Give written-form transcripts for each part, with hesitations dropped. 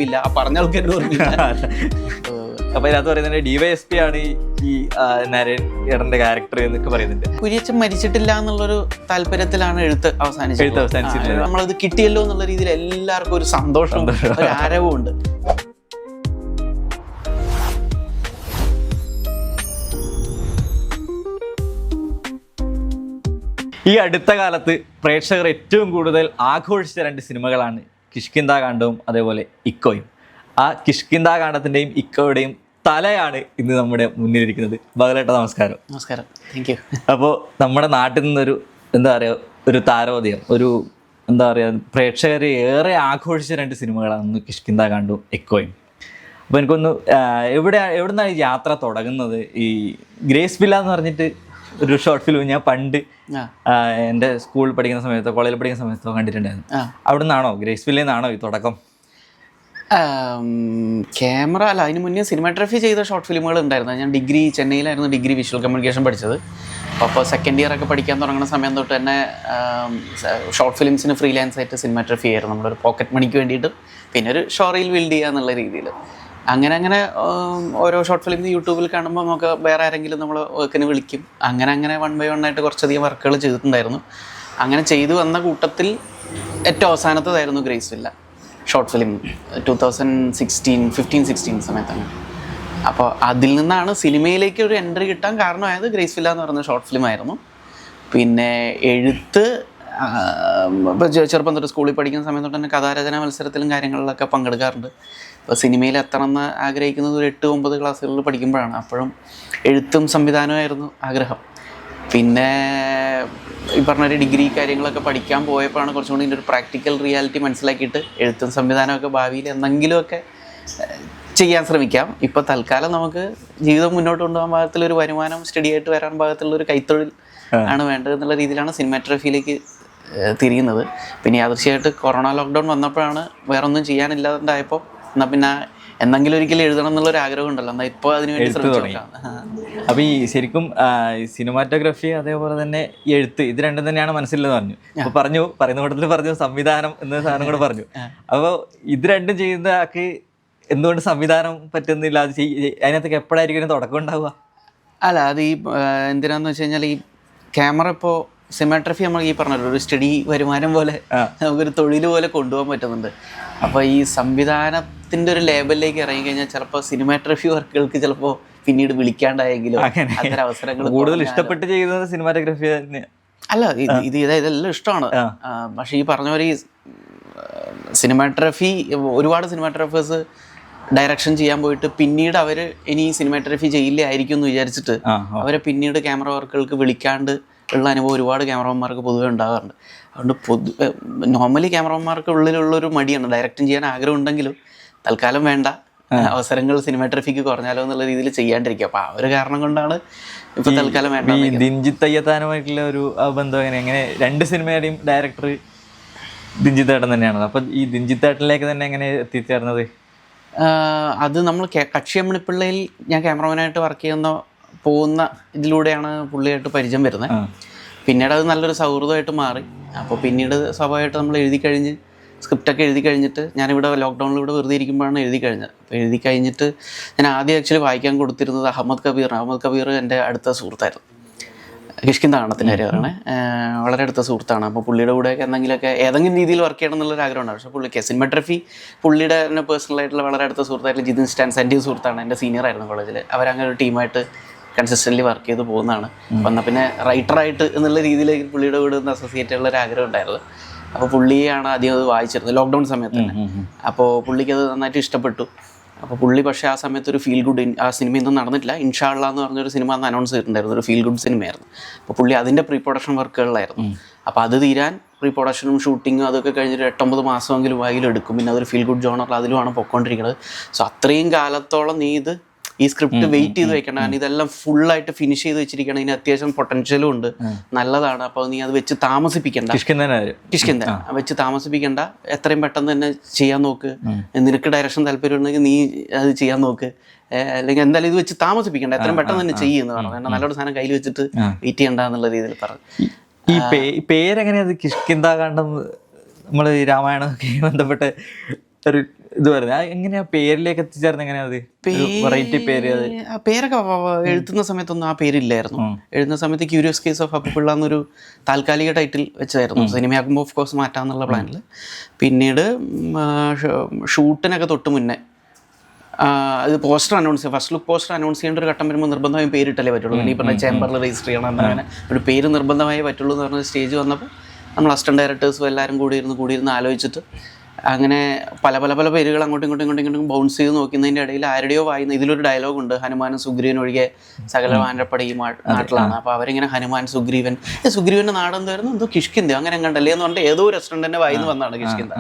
ഇല്ല, ആ പറഞ്ഞ ആൾക്കാരുടെ ഓർമ്മയില്ല. അപ്പൊ ഇതിനകത്ത് പറയുന്നത് DYSP ആണ് ഈ നരൻ ഏട്ടന്റെ ക്യാരക്ടർ എന്നൊക്കെ പറയുന്നുണ്ട്. കുര്യച്ചൻ മരിച്ചിട്ടില്ല എന്നുള്ളൊരു താല്പര്യത്തിലാണ് എഴുത്ത് അവസാനിച്ചത്. നമ്മളത് കിട്ടിയല്ലോ എന്നുള്ള രീതിയിൽ എല്ലാവർക്കും ഒരു സന്തോഷം, ഒരു ആരവവും ഉണ്ട്. ഈ അടുത്ത കാലത്ത് പ്രേക്ഷകർ ഏറ്റവും കൂടുതൽ ആഘോഷിച്ച 2 സിനിമകളാണ് കിഷ്കിന്ധാകാണ്ഡവും അതേപോലെ ഇക്കോയും. ആ കിഷ്കിന്ധാകാണ്ഡത്തിന്റെയും ഇക്കോയുടെയും തലയാണ് ഇന്ന് നമ്മുടെ മുന്നിലിരിക്കുന്നത്. ബഹലേട്ട നമസ്കാരം. നമസ്കാരം, താങ്ക് യു. അപ്പോൾ നമ്മുടെ നാട്ടിൽ നിന്നൊരു എന്താ പറയുക, ഒരു താരോദയം, ഒരു എന്താ പറയുക, പ്രേക്ഷകർ ഏറെ ആഘോഷിച്ച 2 സിനിമകളാണ് കിഷ്കിന്ധാകാണ്ഡവും ഇക്കോയും. അപ്പോൾ എനിക്കൊന്ന് എവിടെ നിന്നാണ് ഈ യാത്ര തുടങ്ങുന്നത്? ഈ ഗ്രേസ് വില്ല എന്ന് പറഞ്ഞിട്ട് ഒരു ഷോർട്ട് ഫിലിം ഞാൻ പണ്ട് എൻ്റെ സ്കൂളിൽ പഠിക്കുന്ന സമയത്തോ കോളേജിൽ പഠിക്കുന്ന സമയത്തോ കണ്ടിട്ടുണ്ടായിരുന്നു. അവിടെ നിന്നാണോ, ഗ്രേസ് വില്ലയിൽ നിന്നാണോ ഈ തുടക്കം? ക്യാമറ അല്ല, അതിന് മുന്നേ സിനിമാറ്റോഗ്രഫി ചെയ്ത ഷോർട്ട് ഫിലിമുകൾ ഉണ്ടായിരുന്നു. ഞാൻ ചെന്നൈയിലായിരുന്നു ഡിഗ്രി വിഷ്വൽ കമ്മ്യൂണിക്കേഷൻ പഠിച്ചത്. അപ്പോൾ സെക്കൻഡ് ഇയർ ഒക്കെ പഠിക്കാൻ തുടങ്ങുന്ന സമയം തൊട്ട് തന്നെ ഷോർട്ട് ഫിലിംസിന് ഫ്രീലാൻസ് ആയിട്ട് സിനിമാറ്റോഗ്രഫി ആയിരുന്നു. നമ്മളൊരു പോക്കറ്റ് മണിക്ക് വേണ്ടിയിട്ട്, പിന്നെ ഒരു ഷോ റീൽ ബിൽഡ് ചെയ്യുക എന്നുള്ള രീതിയിൽ അങ്ങനെ ഓരോ ഷോർട്ട് ഫിലിം യൂട്യൂബിൽ കാണുമ്പോൾ നമുക്ക് വേറെ ആരെങ്കിലും നമ്മൾ വർക്കിന് വിളിക്കും. അങ്ങനെ 1 by 1 ആയിട്ട് കുറച്ചധികം വർക്കുകൾ ചെയ്തിട്ടുണ്ടായിരുന്നു. അങ്ങനെ ചെയ്തു വന്ന കൂട്ടത്തിൽ ഏറ്റവും അവസാനത്തതായിരുന്നു ഗ്രേസ് വില്ല ഷോർട്ട് ഫിലിം. 2015-16 സമയത്താണ്. അപ്പോൾ അതിൽ നിന്നാണ് സിനിമയിലേക്ക് ഒരു എൻട്രി കിട്ടാൻ കാരണമായത് ഗ്രേസ് വില്ല എന്ന് പറയുന്ന ഷോർട്ട് ഫിലിം ആയിരുന്നു. പിന്നെ എഴുത്ത് ഇപ്പോൾ ചെറുപ്പം തൊട്ട് സ്കൂളിൽ പഠിക്കുന്ന സമയത്ത് തൊട്ട് തന്നെ കഥാരചന മത്സരത്തിലും കാര്യങ്ങളിലൊക്കെ പങ്കെടുക്കാറുണ്ട്. ഇപ്പോൾ സിനിമയിൽ എത്തണം എന്ന് ആഗ്രഹിക്കുന്നത് ഒരു 8-9 ക്ലാസ്സുകളിൽ പഠിക്കുമ്പോഴാണ്. അപ്പോഴും എഴുത്തും സംവിധാനമായിരുന്നു ആഗ്രഹം. പിന്നെ ഈ പറഞ്ഞൊരു ഡിഗ്രി കാര്യങ്ങളൊക്കെ പഠിക്കാൻ പോയപ്പോഴാണ് കുറച്ചും കൂടി ഇതിൻ്റെ ഒരു പ്രാക്ടിക്കൽ റിയാലിറ്റി മനസ്സിലാക്കിയിട്ട് എഴുത്തും സംവിധാനമൊക്കെ ഭാവിയിൽ എന്തെങ്കിലുമൊക്കെ ചെയ്യാൻ ശ്രമിക്കാം. ഇപ്പോൾ തൽക്കാലം നമുക്ക് ജീവിതം മുന്നോട്ട് കൊണ്ടുപോകാൻ പാകത്തിലൊരു വരുമാനം സ്റ്റഡി ആയിട്ട് വരാൻ പാകത്തിലുള്ളൊരു കൈത്തൊഴിൽ ആണ് വേണ്ടത് എന്നുള്ള രീതിയിലാണ് സിനിമാറ്റോഗ്രഫിയിലേക്ക് തിരിയുന്നത്. പിന്നെ യാദൃശ്യമായിട്ട് കൊറോണ ലോക്ക്ഡൗൺ വന്നപ്പോഴാണ് വേറൊന്നും ചെയ്യാനില്ലാണ്ടായപ്പോൾ എന്നാൽ പിന്നെ എന്തെങ്കിലും ഒരിക്കലും എഴുതണം എന്നുള്ളൊരു ആഗ്രഹം ഉണ്ടല്ലോ, എന്നാൽ ഇപ്പോൾ അതിനുവേണ്ടി ശ്രമിച്ചു. അപ്പോൾ ഈ ശരിക്കും സിനിമാറ്റോഗ്രഫി അതേപോലെ തന്നെ ഈ എഴുത്ത് ഇത് രണ്ടും തന്നെയാണ് മനസ്സിലെന്ന് പറഞ്ഞു. അപ്പോൾ പറയുന്ന കൂട്ടത്തിൽ പറഞ്ഞു സംവിധാനം എന്ന സാധനം കൂടെ പറഞ്ഞു. അപ്പോൾ ഇത് രണ്ടും ചെയ്യുന്ന ആൾക്ക് എന്തുകൊണ്ട് സംവിധാനം പറ്റുന്നില്ല? അത് അതിനകത്തൊക്കെ എപ്പോഴായിരിക്കും തുടക്കം ഉണ്ടാവുക? അല്ല, അത് ഈ എന്തിനാന്ന് വെച്ച് കഴിഞ്ഞാൽ ഈ ക്യാമറ ഇപ്പോൾ സിനിമാറ്റോഗ്രഫി നമ്മൾ ഈ പറഞ്ഞല്ലോ ഒരു സ്റ്റഡി വരുമാനം പോലെ നമുക്കൊരു തൊഴിൽ പോലെ കൊണ്ടുപോകാൻ പറ്റുന്നുണ്ട്. അപ്പോൾ ഈ സംവിധാനത്തിൻ്റെ ഒരു ലേബലിലേക്ക് ഇറങ്ങിക്കഴിഞ്ഞാൽ ചിലപ്പോൾ സിനിമാറ്റോഗ്രഫി വർക്കുകൾക്ക് ചിലപ്പോൾ പിന്നീട് വിളിക്കാണ്ടായെങ്കിലും അത്തരം അവസരങ്ങൾ കൂടുതൽ ഇഷ്ടപ്പെട്ട് ചെയ്യുന്നത് സിനിമാറ്റോഗ്രഫി തന്നെ അല്ല. ഇതെല്ലാം ഇഷ്ടമാണ്. പക്ഷേ ഈ പറഞ്ഞ പോലെ ഈ സിനിമാറ്റോഗ്രഫി ഒരുപാട് സിനിമാറ്റോഗ്രഫേഴ്സ് ഡയറക്ഷൻ ചെയ്യാൻ പോയിട്ട് പിന്നീട് അവർ ഇനി സിനിമാറ്റോഗ്രഫി ചെയ്യില്ലായിരിക്കും എന്ന് വിചാരിച്ചിട്ട് അവരെ പിന്നീട് ക്യാമറ വർക്കുകൾക്ക് വിളിക്കാണ്ട് ഉള്ള അനുഭവം ഒരുപാട് ക്യാമറമാന്മാർക്ക് പൊതുവെ ഉണ്ടാകാറുണ്ട്. അതുകൊണ്ട് നോർമലി ക്യാമറമാന്മാർക്ക് ഉള്ളിലുള്ളൊരു മടിയാണ്, ഡയറക്ഷൻ ചെയ്യാൻ ആഗ്രഹം ഉണ്ടെങ്കിലും തൽക്കാലം വേണ്ട, അവസരങ്ങൾ സിനിമാറ്റോഗ്രഫിക്ക് കുറഞ്ഞാലോ എന്നുള്ള രീതിയിൽ ചെയ്യാണ്ടിരിക്കുക. അപ്പോൾ ആ ഒരു കാരണം കൊണ്ടാണ് ഇപ്പോൾ തൽക്കാലം വേണ്ട. ഈ ദിൻജിത്ത് അയ്യത്താനുമായിട്ടുള്ള ഒരു ബന്ധം എങ്ങനെ 2 സിനിമയുടെയും ഡയറക്ടർ ദിൻജിത്ത് ഏട്ടൻ തന്നെയാണ്. അപ്പം ഈ ദിൻജിത്ത് ഏട്ടനിലേക്ക് തന്നെ എങ്ങനെ എത്തിച്ചേർന്നത്? അത് നമ്മൾ കക്ഷിയമ്മണിപ്പിള്ളയിൽ ഞാൻ ക്യാമറമാനായിട്ട് വർക്ക് ചെയ്യുന്ന പോകുന്ന ഇതിലൂടെയാണ് പുള്ളിയായിട്ട് പരിചയം വരുന്നത്. പിന്നീട് അത് നല്ലൊരു സൗഹൃദമായിട്ട് മാറി. അപ്പോൾ പിന്നീട് സ്വാഭാവികമായിട്ട് നമ്മൾ സ്ക്രിപ്റ്റൊക്കെ എഴുതി കഴിഞ്ഞിട്ട് ഞാനിവിടെ ലോക്ക്ഡൗണിൽ ഇവിടെ വെറുതെ ഇരിക്കുമ്പോഴാണ് എഴുതി കഴിഞ്ഞത്. അപ്പോൾ എഴുതി കഴിഞ്ഞിട്ട് ഞാൻ ആദ്യം ആക്ച്വലി വായിക്കാൻ കൊടുത്തിരുന്നത് അഹമ്മദ് കബീർ എൻ്റെ അടുത്ത സുഹൃത്തായിരുന്നു. കിഷ്കിന്ധാകാണ്ഡത്തിൻ്റെ കാര്യമാണ്, വളരെ അടുത്ത സുഹൃത്താണ്. അപ്പോൾ പുള്ളിയുടെ കൂടെയൊക്കെ ഏതെങ്കിലും രീതിയിൽ വർക്ക് ചെയ്യണം എന്നുള്ളൊരു ആഗ്രഹമുണ്ടാകും. പക്ഷേ പുള്ളിക്ക് സിനിമാറ്റോഗ്രഫി പുള്ളിയുടെ തന്നെ പേഴ്സണലായിട്ടുള്ള വളരെ അടുത്ത സുഹൃത്തായിട്ടുള്ള ജിതിൻ സ്റ്റാൻസ് എൻ്റെ സുഹൃത്താണ്, എൻ്റെ സീനിയറായിരുന്നു കോളേജിൽ. അവരങ്ങനെ ഒരു ടീമായിട്ട് കൺസിസ്റ്റൻ്റ്ലി വർക്ക് ചെയ്ത് പോകുന്നതാണ്. വന്നാൽ പിന്നെ റൈറ്ററായിട്ട് എന്നുള്ള രീതിയിലേക്ക് പുള്ളിയുടെ കൂടെ ഒന്ന് അസോസിയേറ്റ് ഉള്ള ഒരു ആഗ്രഹം ഉണ്ടായിരുന്നു. അപ്പോൾ പുള്ളിയാണ് ആദ്യം അത് വായിച്ചിരുന്നത് ലോക്ക്ഡൗൺ സമയത്ത് തന്നെ. അപ്പോൾ പുള്ളിക്കത് നന്നായിട്ട് ഇഷ്ടപ്പെട്ടു. അപ്പോൾ പുള്ളി പക്ഷേ ആ സമയത്ത് ഒരു ഫീൽ ഗുഡ്, ആ സിനിമ ഒന്നും നടന്നിട്ടില്ല, ഇൻഷാ അള്ളാ എന്ന് പറഞ്ഞൊരു സിനിമ അന്ന് അനൗൺസ് ചെയ്തിട്ടുണ്ടായിരുന്നു, ഒരു ഫീൽ ഗുഡ് സിനിമയായിരുന്നു. അപ്പോൾ പുള്ളി അതിൻ്റെ പ്രീ പ്രൊഡക്ഷൻ വർക്കുകളിലായിരുന്നു. അപ്പോൾ അത് തീരാൻ പ്രീ പ്രൊഡക്ഷനും ഷൂട്ടിങ്ങും അതൊക്കെ കഴിഞ്ഞിട്ട് 8-9 മാസമെങ്കിലും എടുക്കും. പിന്നെ അതൊരു ഫീൽ ഗുഡ് ജോണറിൽ അതിലുമാണ് പൊയ്ക്കൊണ്ടിരിക്കുന്നത്. സോ അത്രയും കാലത്തോളം നീ ഇത് ഈ സ്ക്രിപ്റ്റ് വെയിറ്റ് ചെയ്ത് വെക്കണം, കാരണം ഇതെല്ലാം ഫുള്ളായിട്ട് ഫിനിഷ് ചെയ്ത് വെച്ചിരിക്കണം, ഇതിന് അത്യാവശ്യം പൊട്ടൻഷ്യലും ഉണ്ട്, നല്ലതാണ്. അപ്പോൾ നീ അത് വെച്ച് താമസിപ്പിക്കണ്ട, കിഷ്കിന്ധാ വെച്ച് താമസിപ്പിക്കണ്ട, എത്രയും പെട്ടെന്ന് തന്നെ ചെയ്യാൻ നോക്ക്. നിനക്ക് ഡയറക്ഷൻ താല്പര്യം ഉണ്ടെങ്കിൽ നീ അത് ചെയ്യാൻ നോക്ക്, അല്ലെങ്കിൽ എന്തായാലും ഇത് വെച്ച് താമസിപ്പിക്കണ്ട, എത്രയും പെട്ടെന്ന് തന്നെ ചെയ്യുമെന്ന് പറഞ്ഞു. നല്ലൊരു സാധനം കയ്യിൽ വെച്ചിട്ട് വെയിറ്റ് ചെയ്യണ്ട എന്നുള്ള രീതിയിൽ പറഞ്ഞു. ഈ പേരെങ്ങനെയത് കിഷ്കിന്ധാകാണ്ഡം? നമ്മൾ രാമായണമൊക്കെ ബന്ധപ്പെട്ട് ഒരു ഇത് പറയുന്നത് എങ്ങനെയാ പേരിലേക്ക് എത്തിച്ചേർന്ന് എങ്ങനെയാ അത് വെറൈറ്റി പേര്? അത് പേരൊക്കെ എഴുതുന്ന സമയത്തൊന്നും ആ പേരില്ലായിരുന്നു. എഴുതുന്ന സമയത്ത് ക്യൂരിയസ് കേസ് ഓഫ് അപ്പുപിള്ള എന്നൊരു താൽക്കാലിക ടൈറ്റിൽ വെച്ചായിരുന്നു. സിനിമയാക്കുമ്പോൾ ഓഫ് കോഴ്സ് മാറ്റാമെന്നുള്ള പ്ലാനിൽ. പിന്നീട് ഷൂട്ടിനൊക്കെ തൊട്ട് മുന്നേ ഇത് പോസ്റ്റർ അനൗൺസ് ചെയ്യുക, ഫസ്റ്റ് ലുക്ക് പോസ്റ്റർ അനൗൺസ് ചെയ്യേണ്ട ഒരു ഘട്ടം വരുമ്പോൾ നിർബന്ധമായും പേരിട്ടല്ലേ പറ്റുള്ളൂ. പിന്നെ ഈ പറഞ്ഞ ചേംബറിൽ രജിസ്റ്റർ ചെയ്യണം, അങ്ങനെ ഒരു പേര് നിർബന്ധമായേ പറ്റുള്ളൂ എന്ന് പറഞ്ഞ സ്റ്റേജ് വന്നപ്പോൾ നമ്മൾ അസിസ്റ്റന്റ് ഡയറക്ടേഴ്സും എല്ലാവരും കൂടിയിരുന്ന് ആലോചിച്ചിട്ട് അങ്ങനെ പല പല പല പേരുകൾ അങ്ങോട്ടും ഇങ്ങോട്ടും ബൗൺസ് ചെയ്ത് നോക്കുന്നതിൻ്റെ ഇടയിൽ ആരുടെയോ വായിന്ന് ഇതിലൊരു ഡയലോഗുണ്ട്, ഹനുമാനും സുഗ്രീവനും ഒഴികെ സകല വാനരപ്പട ഈ നാട്ടിലാണ്. അപ്പോൾ അവരിങ്ങനെ ഹനുമാൻ സുഗ്രീവൻ്റെ നാടെന്തായിരുന്നു, എന്തോ കിഷ്കിന്ത അങ്ങനെ എങ്ങണ്ടല്ലേ എന്ന് പറഞ്ഞിട്ട് ഏതോ റെസ്റ്റോറൻറ്റിൻ്റെ വായിന്ന് വന്നതാണ് കിഷ്കിന്ത.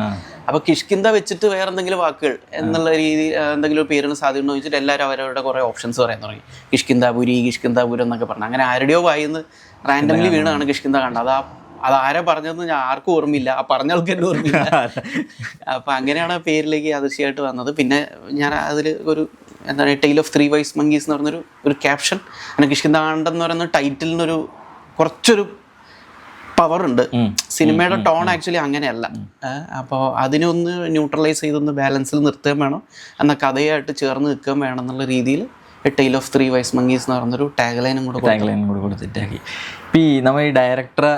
അപ്പോൾ കിഷ്കിന്ത വെച്ചിട്ട് വേറെ എന്തെങ്കിലും വാക്കുകൾ എന്നുള്ള രീതിയിൽ എന്തെങ്കിലും ഒരു പേരിന് സാധ്യത വെച്ചിട്ട് എല്ലാവരും അവരവരുടെ കുറേ ഓപ്ഷൻസ് പറയാൻ തുടങ്ങി. കിഷ്കിന്താപുരി, കിഷ്കിന്താപുരം എന്നൊക്കെ പറഞ്ഞു. അങ്ങനെ ആരുടെയോ വായിന്ന് റാൻഡംലി വീണാണ് കിഷ്കിന്ത കണ്ടത്. അതാരാ പറഞ്ഞതെന്ന് ഞാൻ ആർക്കും ഓർമ്മയില്ല, ആ പറഞ്ഞ ആൾക്ക് തന്നെ ഓർമ്മയില്ല. അപ്പം അങ്ങനെയാണ് ആ പേരിലേക്ക് യാദൃശ്യമായിട്ട് വന്നത്. പിന്നെ ഞാൻ അതിൽ ഒരു എന്താണ് ടെയിൽ ഓഫ് 3 വൈസ് മങ്കീസ് എന്ന് പറഞ്ഞൊരു ക്യാപ്ഷൻ, അങ്ങനെ കിഷ്കിന്താണ്ടെന്ന് പറയുന്ന ടൈറ്റിലിനൊരു കുറച്ചൊരു പവറുണ്ട്. സിനിമയുടെ ടോൺ ആക്ച്വലി അങ്ങനെയല്ല. അപ്പോൾ അതിനൊന്ന് ന്യൂട്രലൈസ് ചെയ്തൊന്ന് ബാലൻസിൽ നിർത്തുകയും വേണം, എന്നാൽ കഥയായിട്ട് ചേർന്ന് നിൽക്കുകയും വേണം എന്നുള്ള രീതിയിൽ ടെയിൽ ഓഫ് 3 വൈസ് മങ്കീസ് എന്ന് പറയുന്നൊരു ടാഗ്ലൈനും കൂടെ കൊടുത്തിട്ടാക്കി. ഇപ്പം നമ്മൾ ഈ ഡയറക്ടറെ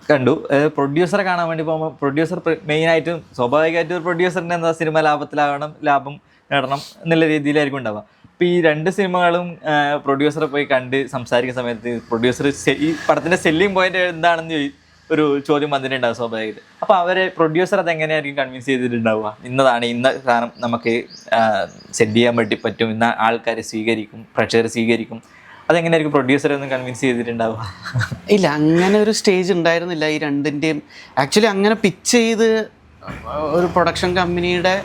കണ്ടു, പ്രൊഡ്യൂസറെ കാണാൻ വേണ്ടി പോകുമ്പോൾ പ്രൊഡ്യൂസർ മെയിനായിട്ടും സ്വാഭാവികമായിട്ടും ഒരു പ്രൊഡ്യൂസറിൻ്റെ എന്താ സിനിമ ലാഭം നേടണം എന്നുള്ള രീതിയിലായിരിക്കും ഉണ്ടാവുക. അപ്പോൾ ഈ 2 സിനിമകളും പ്രൊഡ്യൂസറെ പോയി കണ്ട് സംസാരിക്കുന്ന സമയത്ത് പ്രൊഡ്യൂസർ ഈ പടത്തിൻ്റെ സെല്ലിംഗ് പോയിന്റ് എന്താണെന്ന് ഒരു ചോദ്യം വന്നിട്ടുണ്ടാവും സ്വാഭാവികമായിട്ട്. അപ്പോൾ അവരെ പ്രൊഡ്യൂസർ അതെങ്ങനെയായിരിക്കും കൺവിൻസ് ചെയ്തിട്ടുണ്ടാവുക, ഇന്ന സാധനം നമുക്ക് സെറ്റ് ചെയ്യാൻ വേണ്ടി പറ്റും, ഇന്ന ആൾക്കാരെ സ്വീകരിക്കും, പ്രേക്ഷകരെ സ്വീകരിക്കും, അതെങ്ങനെയായിരിക്കും പ്രൊഡ്യൂസറെ ഒന്ന് കൺവിൻസ് ചെയ്തിട്ടുണ്ടാവുക? ഇല്ല, അങ്ങനെ ഒരു സ്റ്റേജ് ഉണ്ടായിരുന്നില്ല ഈ രണ്ടിൻ്റെയും. ആക്ച്വലി അങ്ങനെ പിച്ച് ചെയ്ത് ഒരു പ്രൊഡക്ഷൻ കമ്പനിയുടെ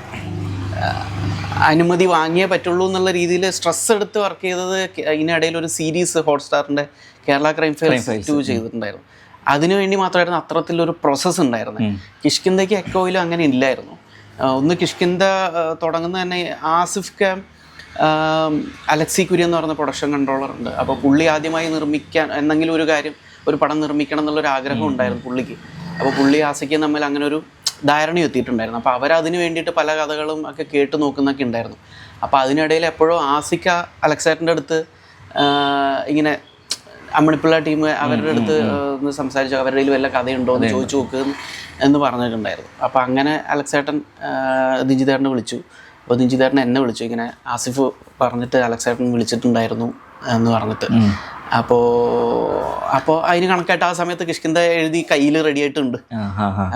അനുമതി വാങ്ങിയേ പറ്റുള്ളൂ എന്നുള്ള രീതിയിൽ സ്ട്രെസ് എടുത്ത് വർക്ക് ചെയ്തത്. ഇതിനിടയിൽ ഒരു സീരീസ് ഹോട്ട്സ്റ്റാറിൻ്റെ കേരള ക്രൈം ഫയൽസ് 2 ചെയ്തിട്ടുണ്ടായിരുന്നു. അതിനുവേണ്ടി മാത്രമായിരുന്നു അത്തരത്തിലൊരു പ്രോസസ്സ് ഉണ്ടായിരുന്നത്. കിഷ്കിന്തയ്ക്ക് എക്കോയിലും അങ്ങനെ ഇല്ലായിരുന്നു. ഒന്ന് കിഷ്കിന്ത തുടങ്ങുന്ന തന്നെ ആസിഫ് ഖാൻ അലക്സി കുര്യൻ എന്ന് പറയുന്ന പ്രൊഡക്ഷൻ കൺട്രോളർ ഉണ്ട്. അപ്പോൾ പുള്ളി ആദ്യമായി നിർമ്മിക്കാൻ എന്തെങ്കിലും ഒരു പടം നിർമ്മിക്കണം എന്നുള്ളൊരു ആഗ്രഹം ഉണ്ടായിരുന്നു പുള്ളിക്ക്. അപ്പോൾ പുള്ളി ആസിക്കും തമ്മിൽ അങ്ങനെ ഒരു ധാരണ എത്തിയിട്ടുണ്ടായിരുന്നു. അപ്പോൾ അവരതിന് വേണ്ടിയിട്ട് പല കഥകളും ഒക്കെ കേട്ട് നോക്കുന്നൊക്കെ ഉണ്ടായിരുന്നു. അപ്പോൾ അതിനിടയിൽ എപ്പോഴും ആസിക്ക അലക്സാറിൻ്റെ അടുത്ത് ഇങ്ങനെ അമ്മണിപ്പിള്ള ടീം അവരുടെ അടുത്ത് ഒന്ന് സംസാരിച്ചു, അവരുടെ കയ്യിൽ വല്ല കഥയുണ്ടോ എന്ന് ചോദിച്ചു നോക്കുക എന്ന് പറഞ്ഞിട്ടുണ്ടായിരുന്നു. അപ്പോൾ അങ്ങനെ അലക്സേട്ടൻ ദിഞ്ചിതേട്ടനെ വിളിച്ചു. അപ്പോൾ ദിഞ്ചിതേട്ടൻ എന്നെ വിളിച്ചു, ഇങ്ങനെ ആസിഫ് പറഞ്ഞിട്ട് അലക്സേട്ടൻ വിളിച്ചിട്ടുണ്ടായിരുന്നു എന്ന് പറഞ്ഞിട്ട്. അപ്പോൾ അതിന് കണക്കായിട്ട് ആ സമയത്ത് കിഷ്കിന്ത എഴുതി കയ്യിൽ റെഡി ആയിട്ടുണ്ട്.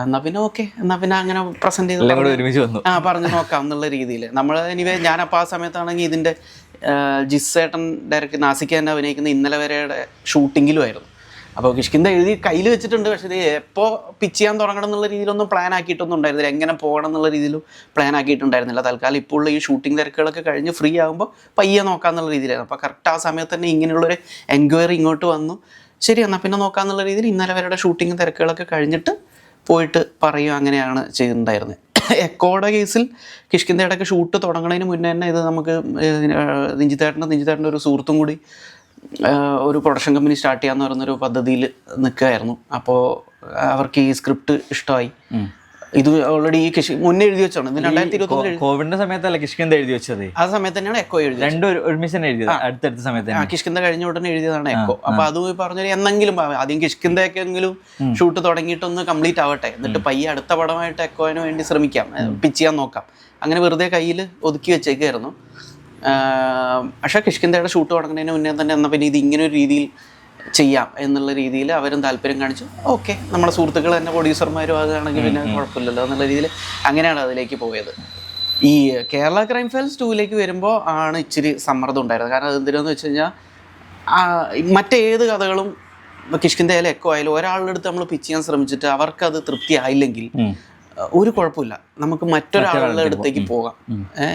എന്നാൽ പിന്നെ ഓക്കെ, എന്നാൽ പിന്നെ അങ്ങനെ പ്രസന്റ് ചെയ്ത് പറഞ്ഞു നോക്കാം എന്നുള്ള രീതിയിൽ നമ്മൾ ഞാനപ്പോൾ ആ സമയത്താണെങ്കിൽ ഇതിൻ്റെ ജിസ്സേട്ടൻ ഡയറക്ടർ നാസിക്ക് തന്നെ അഭിനയിക്കുന്ന ഇന്നലെ വരെയുടെ ഷൂട്ടിങ്ങിലും ആയിരുന്നു. അപ്പോൾ കിഷ്കിന്ത എഴുതി കയ്യിൽ വെച്ചിട്ടുണ്ട്. പക്ഷേ ഇത് എപ്പോൾ പിച്ച് ചെയ്യാൻ തുടങ്ങണം എന്നുള്ള രീതിയിലൊന്നും പ്ലാൻ ആക്കിയിട്ടൊന്നും ഉണ്ടായിരുന്നില്ല, എങ്ങനെ പോകണം എന്നുള്ള രീതിയിലും പ്ലാൻ ആക്കിയിട്ടുണ്ടായിരുന്നില്ല. തൽക്കാലം ഇപ്പോൾ ഉള്ള ഈ ഷൂട്ടിംഗ് തിരക്കുകളൊക്കെ കഴിഞ്ഞ് ഫ്രീ ആകുമ്പോൾ പയ്യെ നോക്കാമെന്നുള്ള രീതിയിലായിരുന്നു. അപ്പോൾ കറക്റ്റ് ആ സമയത്ത് തന്നെ ഇങ്ങനെയുള്ളൊരു എൻക്വയറി ഇങ്ങോട്ട് വന്നു. ശരി, എന്നാൽ പിന്നെ നോക്കാമെന്നുള്ള രീതിയിൽ ഇന്നലെ വരെയുടെ ഷൂട്ടിംഗ് തിരക്കുകളൊക്കെ കഴിഞ്ഞിട്ട് പോയിട്ട് പറയും, അങ്ങനെയാണ് ചെയ്തിട്ടുണ്ടായിരുന്നത്. എക്കോയുടെ കേസിൽ കിഷ്കിന്തയുടെയൊക്കെ ഷൂട്ട് തുടങ്ങുന്നതിന് മുന്നേ തന്നെ ഇത് നമുക്ക് ദിഞ്ചിതേട്ടൻ്റെ ഒരു സുഹൃത്തും കൂടി ഒരു പ്രൊഡക്ഷൻ കമ്പനി സ്റ്റാർട്ട് ചെയ്യാന്ന് പറയുന്നൊരു പദ്ധതിയിൽ നിൽക്കുകയായിരുന്നു. അപ്പോൾ അവർക്ക് ഈ സ്ക്രിപ്റ്റ് ഇഷ്ടമായി. ഇത് ഓൾറെഡി ഈ മുന്നേ എഴുതി വെച്ചാണ്. ഇത് 2021 കോവിഡിന്റെ സമയത്തല്ല കിഷ്കിന്ത എഴുതി വെച്ചത്. ആ സമയത്ത് തന്നെയാണ് എക്കോ എഴുതിയത്. രണ്ടും ഒരുമിച്ച് എഴുതിയത് അടുത്തടുത്ത സമയത്ത്. കിഷ്കിന്ത കഴിഞ്ഞ ഉടനെ എഴുതിയതാണ് എക്കോ. അപ്പൊ അത് പറഞ്ഞൊരു എന്നെങ്കിലും ആദ്യം കിഷ്കിന്തയൊക്കെ എങ്കിലും ഷൂട്ട് തുടങ്ങിയിട്ടൊന്ന് കംപ്ലീറ്റ് ആവട്ടെ, എന്നിട്ട് പയ്യെ അടുത്ത പടമായിട്ട് എക്കോന് വേണ്ടി ശ്രമിക്കാം, പിച്ച് ചെയ്യാൻ നോക്കാം. അങ്ങനെ വെറുതെ കയ്യിൽ ഒതുക്കി വെച്ചേക്കായിരുന്നു. പക്ഷേ കിഷ്കിന്തയുടെ ഷൂട്ട് തുടങ്ങുന്നതിന് മുന്നേ തന്നെ എന്നാൽ പിന്നെ ഇത് ഇങ്ങനെ ഒരു രീതിയിൽ ചെയ്യാം എന്നുള്ള രീതിയിൽ അവരും താല്പര്യം കാണിച്ചു. ഓക്കെ, നമ്മുടെ സുഹൃത്തുക്കൾ തന്നെ പ്രൊഡ്യൂസർമാരും ആകുകയാണെങ്കിൽ പിന്നെ കുഴപ്പമില്ലല്ലോ എന്നുള്ള രീതിയിൽ അങ്ങനെയാണ് അതിലേക്ക് പോയത്. ഈ കേരള ക്രൈം ഫയൽസ് 2 വരുമ്പോൾ ആണ് ഇച്ചിരി സമ്മർദ്ദം ഉണ്ടായിരുന്നത്. കാരണം അതെന്തിനാന്ന് വെച്ച് കഴിഞ്ഞാൽ മറ്റേത് കഥകളും കിഷ്കിന്തയിലും എക്കോ ആയാലും ഒരാളുടെ അടുത്ത് നമ്മൾ പിച്ച് ചെയ്യാൻ ശ്രമിച്ചിട്ട് അവർക്കത് തൃപ്തി ആയില്ലെങ്കിൽ ഒരു കുഴപ്പമില്ല, നമുക്ക് മറ്റൊരാളുടെ അടുത്തേക്ക് പോകാം.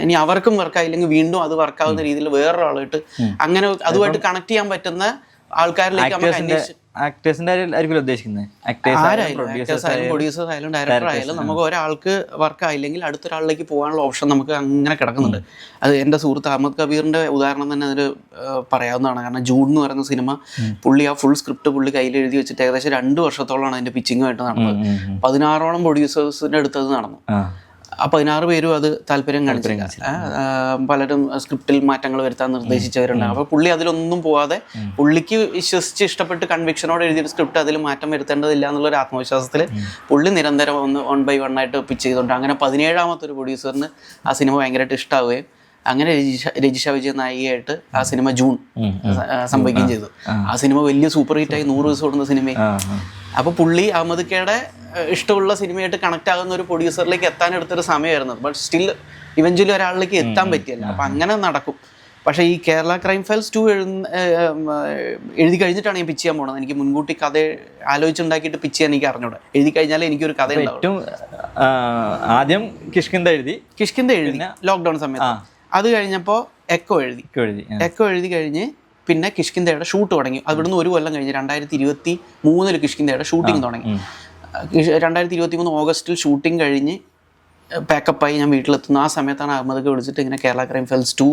ഇനി അവർക്കും വർക്കായില്ലെങ്കിൽ വീണ്ടും അത് വർക്കാവുന്ന രീതിയിൽ വേറൊരാളായിട്ട് അങ്ങനെ അതുമായിട്ട് കണക്ട് ചെയ്യാൻ പറ്റുന്ന ആൾക്കാരിലേക്ക് നമുക്ക് അന്വേഷിച്ച് പ്രൊഡ്യൂസേഴ്സ് ആയാലും ഡയറക്ടർ ആയാലും നമുക്ക് ഒരാൾക്ക് വർക്ക് ആയില്ലെങ്കിൽ അടുത്തൊരാളിലേക്ക് പോകാനുള്ള ഓപ്ഷൻ നമുക്ക് അങ്ങനെ കിടക്കുന്നുണ്ട്. അത് എൻ്റെ സുഹൃത്ത് അഹമ്മദ് കബീറിൻ്റെ ഉദാഹരണം തന്നെ അതിൽ പറയാവുന്നതാണ്. കാരണം ജൂൺ എന്ന് പറയുന്ന സിനിമ പുള്ളി ആ ഫുൾ സ്ക്രിപ്റ്റ് പുള്ളി കയ്യിൽ എഴുതി വെച്ചിട്ട് ഏകദേശം 2 വർഷത്തോളമാണ് അതിൻ്റെ പിച്ചിങ്ങുമായിട്ട് നടന്നത്. 16ഓളം പ്രൊഡ്യൂസേഴ്സിൻ്റെ അടുത്തത് നടന്നു. ആ 16 പേരും അത് താല്പര്യം കാണിച്ചില്ല. പലരും സ്ക്രിപ്റ്റിൽ മാറ്റങ്ങൾ വരുത്താൻ നിർദ്ദേശിച്ചവരുണ്ട്. അപ്പോൾ പുള്ളി അതിലൊന്നും പോവാതെ പുള്ളിക്ക് വിശ്വസിച്ച് ഇഷ്ടപ്പെട്ട് കൺവിക്ഷനോട് എഴുതിയൊരു സ്ക്രിപ്റ്റ് അതിൽ മാറ്റം വരുത്തേണ്ടതില്ല എന്നുള്ളൊരു ആത്മവിശ്വാസത്തിൽ പുള്ളി നിരന്തരം 1 by 1 ആയിട്ട് പിച്ച് ചെയ്തുകൊണ്ട് അങ്ങനെ 17ാമത്തെ ഒരു പ്രൊഡ്യൂസറിന് ആ സിനിമ ഭയങ്കരമായിട്ട് ഇഷ്ടമാവുകയും അങ്ങനെ രജിഷ വിജയൻ നായികയായിട്ട് ആ സിനിമ ജൂൺ സംഭവിക്കുകയും ചെയ്തു. ആ സിനിമ വലിയ സൂപ്പർ ഹിറ്റായി 100 ദിവസം ഓടുന്ന സിനിമയും. അപ്പോൾ പുള്ളി അഹമ്മദ് ഖയുടെ ഇഷ്ടമുള്ള സിനിമയായിട്ട് കണക്ട് ആകുന്ന ഒരു പ്രൊഡ്യൂസറിലേക്ക് എത്താൻ എടുത്തൊരു സമയമായിരുന്നു. ബട്ട് സ്റ്റിൽ ഇവഞ്ച്വലി ഒരാളിലേക്ക് എത്താൻ പറ്റിയല്ല. അപ്പം അങ്ങനെ നടക്കും. പക്ഷേ ഈ കേരള ക്രൈം ഫയൽസ് 2 എഴുതി കഴിഞ്ഞിട്ടാണ് ഞാൻ പിച്ച് ചെയ്യാൻ പോണത്. എനിക്ക് മുൻകൂട്ടി കഥ ആലോചിച്ചുണ്ടാക്കിയിട്ട് പിച്ച് ചെയ്യാൻ എനിക്ക് അറിഞ്ഞൂടെ. എഴുതി കഴിഞ്ഞാൽ എനിക്കൊരു കഥ ഉണ്ടാവും. ആദ്യം കിഷ്കിന്ദ എഴുതി ലോക്ക്ഡൗൺ സമയത്ത്. അത് കഴിഞ്ഞപ്പോൾ എക്കോ എഴുതി കഴിഞ്ഞ് പിന്നെ കിഷ്കിന്ധയുടെ ഷൂട്ട് തുടങ്ങി. അവിടുന്ന് 1 കൊല്ലം കഴിഞ്ഞ് 2023 കിഷ്കിന്ധയുടെ ഷൂട്ടിംഗ് തുടങ്ങി. 2023 ഓഗസ്റ്റിൽ ഷൂട്ടിംഗ് കഴിഞ്ഞ് പാക്കപ്പായി ഞാൻ വീട്ടിലെത്തുന്നു. ആ സമയത്താണ് അഹമ്മദ് വിളിച്ചിട്ട് ഇങ്ങനെ കേരള ക്രൈം ഫയൽസ് 2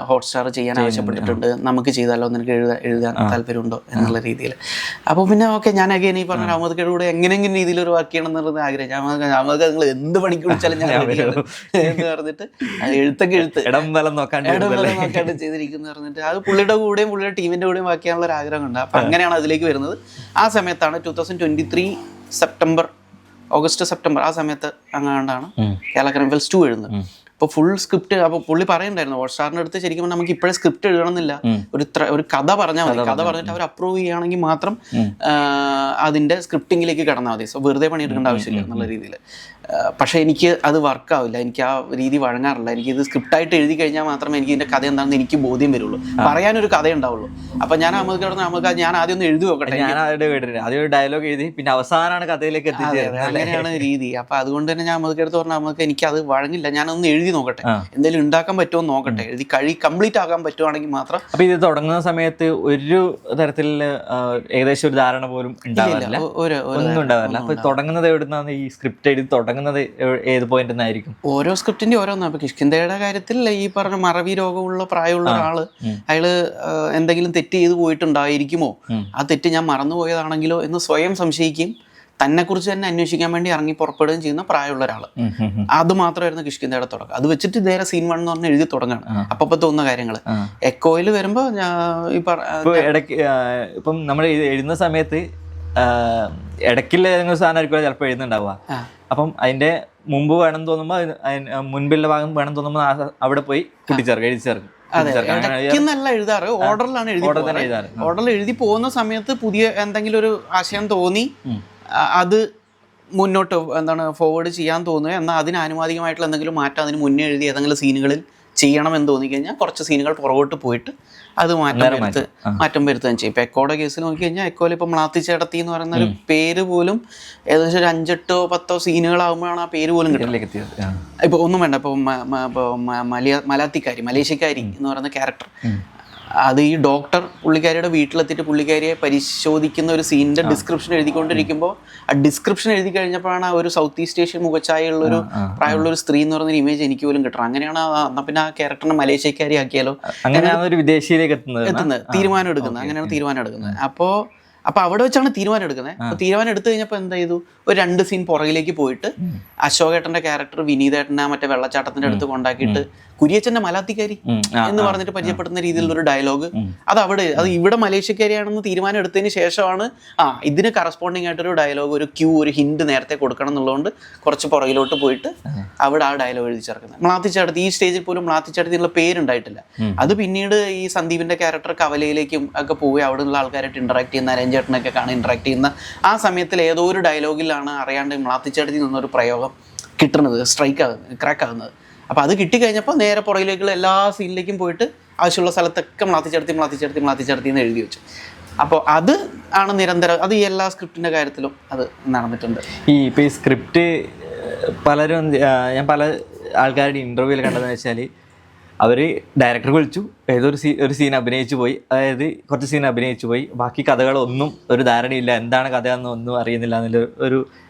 ഹോട്ട്സ്റ്റാർ ചെയ്യാൻ ആവശ്യപ്പെട്ടിട്ടുണ്ട്, നമുക്ക് ചെയ്താലോ, നിനക്ക് എഴുതാൻ താല്പര്യമുണ്ടോ എന്നുള്ള രീതിയിൽ. അപ്പോൾ പിന്നെ ഓക്കെ, ഞാൻ അഗൈൻ ഈ പറഞ്ഞ അഹമ്മദ് കൂടെ എങ്ങനെയെങ്കിലും രീതിയിൽ ഒരു വർക്ക് ചെയ്യണം എന്നുള്ളത് ആഗ്രഹിച്ചു. അഹമ്മദ് നിങ്ങൾ എന്ത് പണിക്ക് വിളിച്ചാലും ഞാൻ എന്ന് പറഞ്ഞിട്ട് എഴുത്തൊക്കെ ഇടം വലം നോക്കാണ്ട് ചെയ്തിരിക്കുന്നു പറഞ്ഞിട്ട് അത് പുള്ളിയുടെ കൂടെയും പുള്ളിയുടെ ടീമിൻ്റെ കൂടെയും വർക്ക് ചെയ്യാനുള്ള ഒരു ആഗ്രഹമുണ്ട്. അപ്പം അങ്ങനെയാണ് അതിലേക്ക് വരുന്നത്. ആ സമയത്താണ് 2023 ഓഗസ്റ്റ് സെപ്റ്റംബർ ആ സമയത്ത് അങ്ങാണ്ടാണ് കേരള ക്രൈം ഫയൽസ് 2 എഴുതുന്നത്. അപ്പോൾ ഫുൾ സ്ക്രിപ്റ്റ്. അപ്പോൾ പുള്ളി പറയുന്നുണ്ടായിരുന്നു ഹോട്ട്സ്റ്റാറിൻ്റെ അടുത്ത് ശരിക്കും നമുക്ക് ഇപ്പോഴേ സ്ക്രിപ്റ്റ് എഴുതണമെന്നില്ല, ഒരു കഥ പറഞ്ഞാൽ മതി, കഥ പറഞ്ഞിട്ട് അവർ അപ്രൂവ് ചെയ്യുകയാണെങ്കിൽ മാത്രം അതിൻ്റെ സ്ക്രിപ്റ്റിങ്ങിലേക്ക് കടന്നാൽ മതി, സോ വെറുതെ പണിയെടുക്കേണ്ട ആവശ്യമില്ല എന്നുള്ള രീതിയിൽ. പക്ഷേ എനിക്ക് അത് വർക്കാവില്ല, എനിക്ക് ആ രീതി വഴങ്ങാറില്ല. എനിക്കിത് സ്ക്രിപ്റ്റായിട്ട് എഴുതി കഴിഞ്ഞാൽ മാത്രമേ എനിക്ക് ഇതിൻ്റെ കഥ എന്താണെന്ന് എനിക്ക് ബോധ്യം വരുള്ളൂ, പറയാനൊരു കഥ ഉണ്ടാവുള്ളൂ. അപ്പം ഞാൻ നമുക്ക് ഞാൻ ആദ്യം ഒന്ന് എഴുതി നോക്കട്ടെ, ആദ്യം ഡയലോഗ് എഴുതി പിന്നെ അവസാനമാണ് കഥയിലേക്ക് എത്തിച്ചത്, അങ്ങനെയാണ് രീതി. അപ്പം അതുകൊണ്ട് തന്നെ ഞാൻ അമ്മക്ക് അടുത്ത് പറഞ്ഞാൽ നമുക്ക് എനിക്ക് അത് വഴങ്ങില്ല, ഞാനൊന്ന് എഴുതി നോക്കട്ടെ, എന്തെങ്കിലും ഉണ്ടാക്കാൻ പറ്റുമോ നോക്കട്ടെ, എഴുതി കംപ്ലീറ്റ് ആക്കാൻ പറ്റുവാണെങ്കിൽ മാത്രം. അപ്പൊ ഇത് തുടങ്ങുന്ന സമയത്ത് ഒരു തരത്തിൽ ഏകദേശം ഒരു ധാരണ പോലും ഉണ്ടാവില്ല, ഒന്നും ഉണ്ടാവില്ല. അപ്പൊ തുടങ്ങുന്നത് എവിടുന്നാണ് ഈ സ്ക്രിപ്റ്റ് എഴുതി തുടങ്ങുന്നത്? ഏത് പോയിന്റ് ആയിരിക്കും? ഓരോ സ്ക്രിപ്റ്റിന്റെ ഓരോന്നാണ്. ഇപ്പൊ കിഷ്കിന്ധയുടെ കാര്യത്തിൽ ഈ പറഞ്ഞ മറവി രോഗമുള്ള പ്രായമുള്ള ഒരാള്, അയാള് എന്തെങ്കിലും തെറ്റ് ചെയ്ത് പോയിട്ടുണ്ടായിരിക്കുമോ, ആ തെറ്റ് ഞാൻ മറന്നുപോയതാണെങ്കിലോ എന്ന് സ്വയം സംശയിക്കുകയും തന്നെ കുറിച്ച് തന്നെ അന്വേഷിക്കാൻ വേണ്ടി ഇറങ്ങി പുറപ്പെടുകയും ചെയ്യുന്ന പ്രായമുള്ള ഒരാള്. അത് മാത്രമായിരുന്നു കിഷ്കിന്ധയുടെ തുടക്കം. അത് വെച്ചിട്ട് നേരെ സീൻ 1 എന്ന് പറഞ്ഞാൽ എഴുതി തുടങ്ങാണ് അപ്പൊ തോന്നുന്ന കാര്യങ്ങൾ. എക്കോയിൽ വരുമ്പോ ഇടയ്ക്ക് ഇപ്പം നമ്മൾ എഴുതുന്ന സമയത്ത് ഇടയ്ക്കുള്ള ഏതെങ്കിലും സാധനമായിരിക്കും ചിലപ്പോൾ എഴുതുന്നുണ്ടാവുക. അപ്പം അതിന്റെ മുമ്പ് വേണം തോന്നുമ്പോ മുൻപിലുള്ള ഭാഗം വേണം തോന്നുമ്പോ അവിടെ പോയി കൂട്ടിച്ചേർക്കും, എഴുതി ചേർക്കും. ഇടയ്ക്കെന്നല്ല എഴുതാറ്, ഓർഡറിലാണ് എഴുതാറ്. ഓർഡറിൽ എഴുതി പോകുന്ന സമയത്ത് പുതിയ എന്തെങ്കിലും ഒരു ആശയം തോന്നി അത് മുന്നോട്ട് ഫോർവേഡ് ചെയ്യാൻ തോന്നുക, എന്നാൽ അതിന് ആനുപാതികമായിട്ടുള്ള എന്തെങ്കിലും മാറ്റം അതിന് മുന്നേ എഴുതി ഏതെങ്കിലും സീനുകളിൽ ചെയ്യണമെന്ന് തോന്നിക്കഴിഞ്ഞാൽ കുറച്ച് സീനുകൾ പുറകോട്ട് പോയിട്ട് അത് മാറ്റം വരുത്തുകയും ചെയ്യും. ഇപ്പം എക്കോയുടെ കേസിൽ നോക്കിക്കഴിഞ്ഞാൽ എക്കോയിൽ ഇപ്പം മ്ലാത്തിച്ചേട്ടത്തി എന്ന് പറയുന്ന ഒരു പേര് പോലും ഏകദേശം ഒരു 5-8 സീനുകളാകുമ്പോഴാണ് ആ പേര് പോലും കിട്ടുന്നത്. ഇപ്പൊ ഒന്നും വേണ്ട, ഇപ്പൊ മലേഷ്യക്കാരി എന്ന് പറയുന്ന ക്യാരക്ടർ, അത് ഈ ഡോക്ടർ പുള്ളിക്കാരിയുടെ വീട്ടിലെത്തിയിട്ട് പുള്ളിക്കാരിയെ പരിശോധിക്കുന്ന ഒരു സീനിന്റെ ഡിസ്ക്രിപ്ഷൻ എഴുതിക്കൊണ്ടിരിക്കുമ്പോൾ ആ ഡിസ്ക്രിപ്ഷൻ എഴുതി കഴിഞ്ഞപ്പോഴാണ് ആ ഒരു സൗത്ത് ഈസ്റ്റ് ഏഷ്യൻ മുഖച്ചായുള്ളൊരു പ്രായമുള്ള ഒരു സ്ത്രീ എന്ന് പറയുന്ന ഇമേജ് എനിക്ക് പോലും കിട്ടണം. അങ്ങനെയാണ് പിന്നെ ആ ക്യാരക്ടറിനെ മലേഷ്യക്കാരി ആക്കിയാലോ, അങ്ങനെയാണ് ഒരു വിദേശിയിലേക്ക് എത്തുന്നത്, തീരുമാനം എടുക്കുന്നത്. അങ്ങനെയാണ് തീരുമാനം എടുക്കുന്നത്. അപ്പോൾ അവിടെ വെച്ചാണ് തീരുമാനം എടുക്കുന്നത്. അപ്പോൾ തീരുമാനം എടുത്തു കഴിഞ്ഞപ്പോൾ എന്ത് ചെയ്തു, ഒരു 2 സീൻ പുറകിലേക്ക് പോയിട്ട് അശോകേട്ടന്റെ ക്യാരക്ടർ വിനീതേട്ടനെ മറ്റേ വെള്ളച്ചാട്ടത്തിന്റെ അടുത്ത് കൊണ്ടാക്കിയിട്ട് കുര്യച്ചന്റെ മലാത്തിക്കാരി എന്ന് പറഞ്ഞിട്ട് പരിചയപ്പെടുത്തുന്ന രീതിയിലുള്ള ഒരു ഡയലോഗ് അത് ഇവിടെ മലേഷ്യക്കാരിയാണെന്ന് തീരുമാനം എടുത്തതിന് ശേഷമാണ് ഇതിന് കറസ്പോണ്ടിങ് ആയിട്ടൊരു ഡയലോഗ്, ഒരു ഒരു ഹിന്റ് നേരത്തെ കൊടുക്കണം എന്നുള്ളതുകൊണ്ട് കുറച്ച് പുറകിലോട്ട് പോയിട്ട് അവിടെ ആ ഡയലോഗ് എഴുതി ചേർക്കുന്നത്. മ്ലാത്തിച്ചേട്ടത്തി ഈ സ്റ്റേജിൽ പോലും മ്ലാത്തിച്ചേട്ടത്തി എന്നുള്ള പേരുണ്ടായിട്ടില്ല. അത് പിന്നീട് ഈ സന്ദീപിന്റെ ക്യാരക്ടർ കവലയിലേക്കും ഒക്കെ പോയി അവിടെ ഉള്ള ആൾക്കാരായിട്ട് ഇന്ററാക്ട് ചെയ്യുന്ന അരഞ്ചേട്ടനൊക്കെ കാണാൻ ഇന്ററാക്ട് ചെയ്യുന്ന ആ സമയത്തിൽ ഏതോ ഒരു ഡയലോഗിലാണ് അറിയാണ്ട് മ്ലാത്തിച്ചേട്ടത്തിൽ നിന്നൊരു പ്രയോഗം കിട്ടുന്നത്, ക്രാക്ക് ആകുന്നത്. അപ്പോൾ അത് കിട്ടിക്കഴിഞ്ഞപ്പോൾ നേരെ പുറകിലേക്കുള്ള എല്ലാ സീനിലേക്കും പോയിട്ട് ആവശ്യമുള്ള സ്ഥലത്തൊക്കെ മ്ലാത്തിച്ചേർത്തി എന്ന് എഴുതി വെച്ചു. അപ്പോൾ അത് ആണ് നിരന്തരം, അത് ഈ എല്ലാ സ്ക്രിപ്റ്റിൻ്റെ കാര്യത്തിലും അത് നടന്നിട്ടുണ്ട്. ഇപ്പോൾ ഈ സ്ക്രിപ്റ്റ് പലരും, ഞാൻ പല ആൾക്കാരുടെ ഇൻ്റർവ്യൂവിൽ കണ്ടതെന്ന് വെച്ചാൽ അവർ ഡയറക്ടർ വിളിച്ചു, ഒരു സീൻ അഭിനയിച്ചു പോയി, അതായത് കുറച്ച് സീൻ അഭിനയിച്ചു പോയി, ബാക്കി കഥകളൊന്നും ഒരു ധാരണയില്ല, എന്താണ് കഥയെന്ന് ഒന്നും അറിയുന്നില്ല എന്നുള്ള ഒരു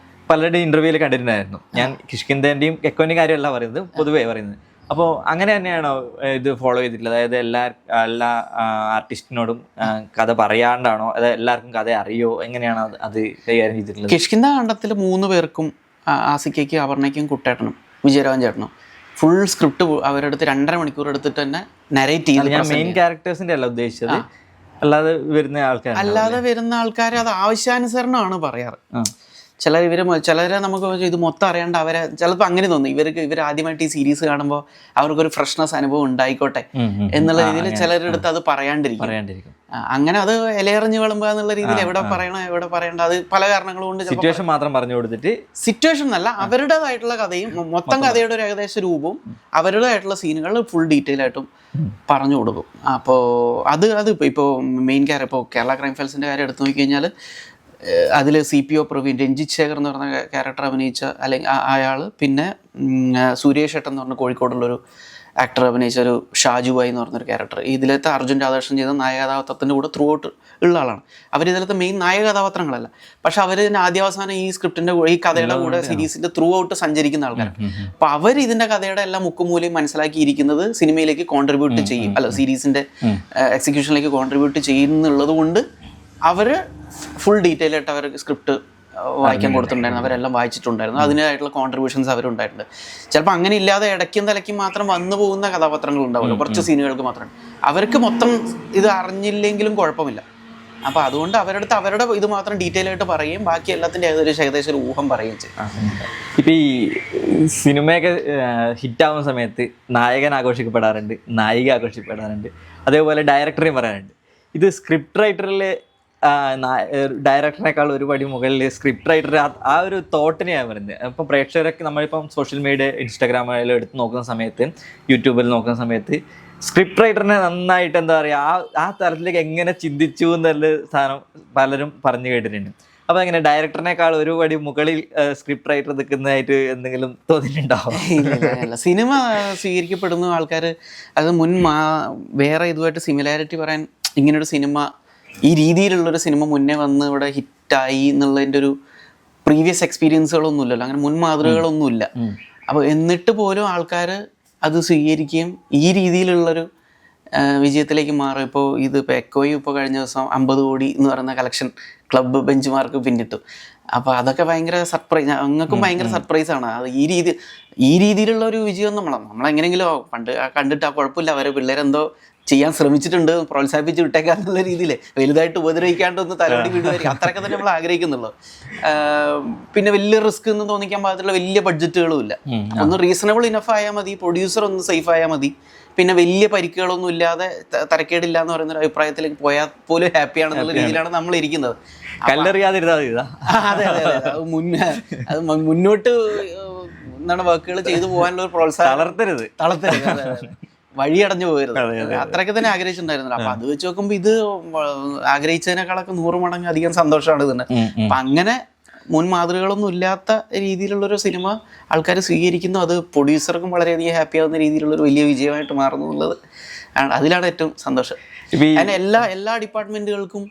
പലരുടെയും ഇൻ്റർവ്യൂവിൽ കണ്ടിട്ടുണ്ടായിരുന്നു. ഞാൻ കിഷ്കിന്ധേൻ്റെയും എക്കോൻ്റെയും കാര്യമല്ല പറയുന്നത്, പൊതുവേ പറയുന്നത്. അപ്പോൾ അങ്ങനെ തന്നെയാണോ ഇത് ഫോളോ ചെയ്തിട്ടുള്ളത്? അതായത് എല്ലാ ആർട്ടിസ്റ്റിനോടും കഥ പറയാണ്ടാണോ, അതായത് എല്ലാവർക്കും കഥ അറിയോ, എങ്ങനെയാണ് അത് കൈകാര്യം ചെയ്തിട്ടുള്ളത്? കിഷ്കിന്ധ കാണ്ഡത്തിൽ 3 പേർക്കും ആസിക്കയ്ക്കും അപർണയ്ക്കും കുട്ടേട്ടനും വിജയരാഘവൻ ചേട്ടനും ഫുൾ സ്ക്രിപ്റ്റ് അവരുടെ അടുത്ത് 2.5 മണിക്കൂർ എടുത്തിട്ട് തന്നെ നരേറ്റ് ചെയ്ത്. ഞാൻ മെയിൻ ക്യാരക്ടേഴ്സിന്റെ അല്ല ഉദ്ദേശിച്ചത്, അല്ലാതെ വരുന്ന ആൾക്കാരെ അത് ആവശ്യാനുസരണമാണ് പറയാറ്. ചിലരെ നമുക്ക് ഇത് മൊത്തം അറിയാണ്ട് അവരെ ചിലപ്പോൾ അങ്ങനെ തോന്നും, ഇവർ ആദ്യമായിട്ട് ഈ സീരീസ് കാണുമ്പോൾ അവർക്കൊരു ഫ്രഷ്നെസ് അനുഭവം ഉണ്ടായിക്കോട്ടെ എന്നുള്ള രീതിയിൽ ചിലരുടെ അടുത്ത് അത് പറയാണ്ടിരിക്കും. അങ്ങനെ അത് ഇലയെറിഞ്ഞ് വിളമ്പുക എന്നുള്ള രീതിയിൽ എവിടെ പറയണം എവിടെ പറയണ്ട, അത് പല കാരണങ്ങൾ കൊണ്ട് സിറ്റുവേഷൻ മാത്രം പറഞ്ഞു കൊടുത്തിട്ട്, സിറ്റുവേഷൻ എന്നല്ല അവരുടേതായിട്ടുള്ള കഥയും മൊത്തം കഥയുടെ ഒരു ഏകദേശ രൂപവും അവരുടേതായിട്ടുള്ള സീനുകൾ ഫുൾ ഡീറ്റെയിൽ ആയിട്ടും പറഞ്ഞു കൊടുക്കും. അപ്പോൾ അത് ഇപ്പോൾ മെയിൻ ഇപ്പോൾ കേരള ക്രൈം ഫയൽസിൻ്റെ കാര്യം എടുത്തു നോക്കിക്കഴിഞ്ഞാൽ അതിൽ CPO പ്രവീൺ, രഞ്ജിത് ശേഖർ എന്ന് പറഞ്ഞ ക്യാരക്ടർ അഭിനയിച്ച അല്ലെങ്കിൽ അയാൾ, പിന്നെ സുരേഷ് ഏട്ടൻ എന്ന് പറഞ്ഞ കോഴിക്കോടുള്ളൊരു ആക്ടർ അഭിനയിച്ച ഒരു ഷാജുബായി എന്ന് പറഞ്ഞൊരു ക്യാരക്ടർ, ഇതിലത്തെ അർജുൻ രാധാകൃഷ്ണൻ ചെയ്ത നായകഥാപാത്രത്തിൻ്റെ കൂടെ ത്രൂ ഔട്ട് ഉള്ള ആളാണ്. അവരിതിലത്തെ മെയിൻ നായക കഥാപാത്രങ്ങളല്ല, പക്ഷെ അവർ ആദ്യാവസാനം ഈ സ്ക്രിപ്റ്റിൻ്റെ ഈ കഥയുടെ കൂടെ സീരീസിൻ്റെ ത്രൂ ഔട്ട് സഞ്ചരിക്കുന്ന ആൾക്കാരാണ്. അപ്പോൾ അവർ ഇതിൻ്റെ കഥയുടെ എല്ലാം മുക്കുമൂലയും മനസ്സിലാക്കിയിരിക്കുന്നത് സിനിമയിലേക്ക് കോൺട്രിബ്യൂട്ട് ചെയ്യും, അല്ല സീരീസിൻ്റെ എക്സിക്യൂഷനിലേക്ക് കോൺട്രിബ്യൂട്ട് ചെയ്യുന്നുള്ളത് കൊണ്ട് അവർ ഫുൾ ഡീറ്റെയിൽ ആയിട്ട് അവർ സ്ക്രിപ്റ്റ് വായിക്കാൻ കൊടുത്തിട്ടുണ്ടായിരുന്നു, അവരെല്ലാം വായിച്ചിട്ടുണ്ടായിരുന്നു, അതിനായിട്ടുള്ള കോൺട്രിബ്യൂഷൻസ് അവരുണ്ടായിട്ടുണ്ട്. ചിലപ്പോൾ അങ്ങനെ ഇല്ലാതെ ഇടയ്ക്കും തലയ്ക്കും മാത്രം വന്നു പോകുന്ന കഥാപാത്രങ്ങൾ ഉണ്ടാവുമല്ലോ, കുറച്ച് സീനുകൾക്ക് മാത്രം, അവർക്ക് മൊത്തം ഇത് അറിഞ്ഞില്ലെങ്കിലും കുഴപ്പമില്ല. അപ്പോൾ അതുകൊണ്ട് അവരുടെ ഇത് മാത്രം ഡീറ്റെയിൽ ആയിട്ട് പറയുകയും ബാക്കി എല്ലാത്തിൻ്റെ ഏകദേശം ഒരു ഊഹം പറയുകയും ചെയ്യും. ഇപ്പം ഈ സിനിമയൊക്കെ ഹിറ്റാവുന്ന സമയത്ത് നായകൻ ആഘോഷിക്കപ്പെടാറുണ്ട്, നായിക ആഘോഷിക്കപ്പെടാറുണ്ട്, അതേപോലെ ഡയറക്ടറെയും പറയാറുണ്ട്. ഇത് സ്ക്രിപ്റ്റ് റൈറ്ററിൽ ഡയറക്ടറിനേക്കാൾ ഒരുപടി മുകളിൽ സ്ക്രിപ്റ്റ് റൈറ്റർ ആ ഒരു തോട്ടിനെയാണ് പറയുന്നത്. അപ്പം പ്രേക്ഷകരൊക്കെ നമ്മളിപ്പം സോഷ്യൽ മീഡിയ ഇൻസ്റ്റാഗ്രാമിലും എടുത്ത് നോക്കുന്ന സമയത്ത്, യൂട്യൂബിൽ നോക്കുന്ന സമയത്ത് സ്ക്രിപ്റ്റ് റൈറ്ററിനെ നന്നായിട്ട് എന്താ പറയുക ആ തലത്തിലേക്ക് എങ്ങനെ ചിന്തിച്ചു എന്നുള്ള സാധനം പലരും പറഞ്ഞു കേട്ടിട്ടുണ്ട്. അപ്പോൾ എങ്ങനെ ഡയറക്ടറിനേക്കാൾ ഒരുപടി മുകളിൽ സ്ക്രിപ്റ്റ് റൈറ്റർ നിൽക്കുന്നതായിട്ട് എന്തെങ്കിലും തോന്നിയിട്ടുണ്ടാവും? ഇല്ല, സിനിമ സ്വീകരിക്കപ്പെടുന്ന ആൾക്കാർ അത് വേറെ ഇതുമായിട്ട് സിമിലാരിറ്റി പറയാൻ, ഇങ്ങനൊരു സിനിമ ഈ രീതിയിലുള്ളൊരു സിനിമ മുന്നേ വന്ന് ഇവിടെ ഹിറ്റായി എന്നുള്ളതിൻ്റെ ഒരു പ്രീവിയസ് എക്സ്പീരിയൻസുകളൊന്നുമില്ലല്ലോ, അങ്ങനെ മുൻമാതൃകകളൊന്നുമില്ല. അപ്പോൾ എന്നിട്ട് പോലും ആൾക്കാർ അത് സ്വീകരിക്കുകയും ഈ രീതിയിലുള്ളൊരു വിജയത്തിലേക്ക് മാറും. ഇപ്പോൾ എക്കോയും ഇപ്പോൾ കഴിഞ്ഞ ദിവസം 50 കോടി എന്ന് പറയുന്ന കളക്ഷൻ ക്ലബ്ബ് ബെഞ്ച് മാർക്ക് പിന്നിട്ടു. അപ്പോൾ അതൊക്കെ ഭയങ്കര സർപ്രൈസ്, ഞങ്ങൾക്കും ഭയങ്കര സർപ്രൈസാണ്. അത് ഈ രീതിയിലുള്ള ഒരു വിജയം നമ്മളെങ്ങനെയെങ്കിലും പണ്ട് കണ്ടിട്ട് ആ കുഴപ്പമില്ല, അവരെ പിള്ളേരെന്തോ ചെയ്യാൻ ശ്രമിച്ചിട്ടുണ്ട്, പ്രോത്സാഹിപ്പിച്ച് വിട്ടേക്കാന്നുള്ള രീതിയിൽ വലുതായിട്ട് ഉപദ്രവിക്കാണ്ടൊന്ന് തലവടി വീടുമായിരിക്കും, അത്രയൊക്കെ തന്നെ നമ്മൾ ആഗ്രഹിക്കുന്നുള്ളൂ. പിന്നെ വലിയ റിസ്ക് എന്ന് തോന്നിക്കാൻ പാകത്തുള്ള വലിയ ബഡ്ജറ്റുകളും ഇല്ല, ഒന്ന് റീസണബിൾ ഇനഫ് ആയാൽ മതി, പ്രൊഡ്യൂസർ ഒന്ന് സേഫ് ആയാൽ മതി, പിന്നെ വലിയ പരിക്കുകളൊന്നും ഇല്ലാതെ തരക്കേടില്ല എന്ന് പറയുന്ന ഒരു അഭിപ്രായത്തിലേക്ക് പോയാൽ പോലും ഹാപ്പിയാണെന്നുള്ള രീതിയിലാണ് നമ്മൾ ഇരിക്കുന്നത്. അതെ അതെ അതെ, അത് മുന്നോട്ട് എന്താണ് വർക്കുകൾ ചെയ്തു പോകാനുള്ള ഒരു പ്രോത്സാഹനം തളർത്തരുത്, വഴിയടഞ്ഞു പോകരുത്, അത്രയൊക്കെ തന്നെ ആഗ്രഹിച്ചിട്ടുണ്ടായിരുന്നില്ല. അപ്പൊ അത് വെച്ച് നോക്കുമ്പോൾ ഇത് ആഗ്രഹിച്ചതിനേക്കാളൊക്കെ 100 മടങ്ങ് അധികം സന്തോഷമാണ് ഇതിന്. അപ്പൊ അങ്ങനെ മുൻമാതൃകകളൊന്നും ഇല്ലാത്ത രീതിയിലുള്ളൊരു സിനിമ ആൾക്കാർ സ്വീകരിക്കുന്നു, അത് പ്രൊഡ്യൂസർക്കും വളരെയധികം ഹാപ്പി ആവുന്ന രീതിയിലുള്ളൊരു വലിയ വിജയമായിട്ട് മാറുന്നു എന്നുള്ളത് അതിലാണ് ഏറ്റവും സന്തോഷം. അതിന് എല്ലാ ഡിപ്പാർട്ട്മെന്റുകൾക്കും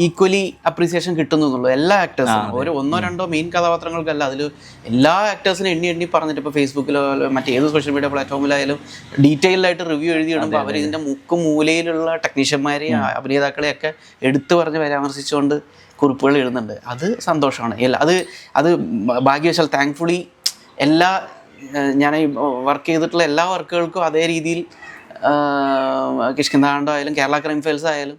ഈക്വലി അപ്രീസിയേഷൻ കിട്ടുന്നു എന്നുള്ളൂ, എല്ലാ ആക്ടേഴ്സിനും. ഒരു 1-2 മെയിൻ കഥാപാത്രങ്ങൾക്കല്ല, അതിൽ എല്ലാ ആക്ടേഴ്സിനും എണ്ണി പറഞ്ഞിട്ട് ഇപ്പോൾ ഫേസ്ബുക്കിലോ മറ്റേത് സോഷ്യൽ മീഡിയ പ്ലാറ്റ്ഫോമിലായാലും ഡീറ്റെയിൽഡായിട്ട് റിവ്യൂ എഴുതിയിടുമ്പോൾ അവർ ഇതിൻ്റെ മൂലയിലുള്ള ടെക്നീഷ്യന്മാരെയും അഭിനേതാക്കളെയൊക്കെ എടുത്തു പറഞ്ഞ് പരാമർശിച്ചുകൊണ്ട് കുറിപ്പുകൾ എഴുതുന്നുണ്ട്. അത് സന്തോഷമാണ്. അത് ഭാഗ്യവശാൽ താങ്ക്ഫുള്ളി ഞാൻ വർക്ക് ചെയ്തിട്ടുള്ള എല്ലാ വർക്കുകൾക്കും അതേ രീതിയിൽ കിഷ്കിന്ധാണ്ടോ ആയാലും കേരള ക്രൈം ഫയൽസ് ആയാലും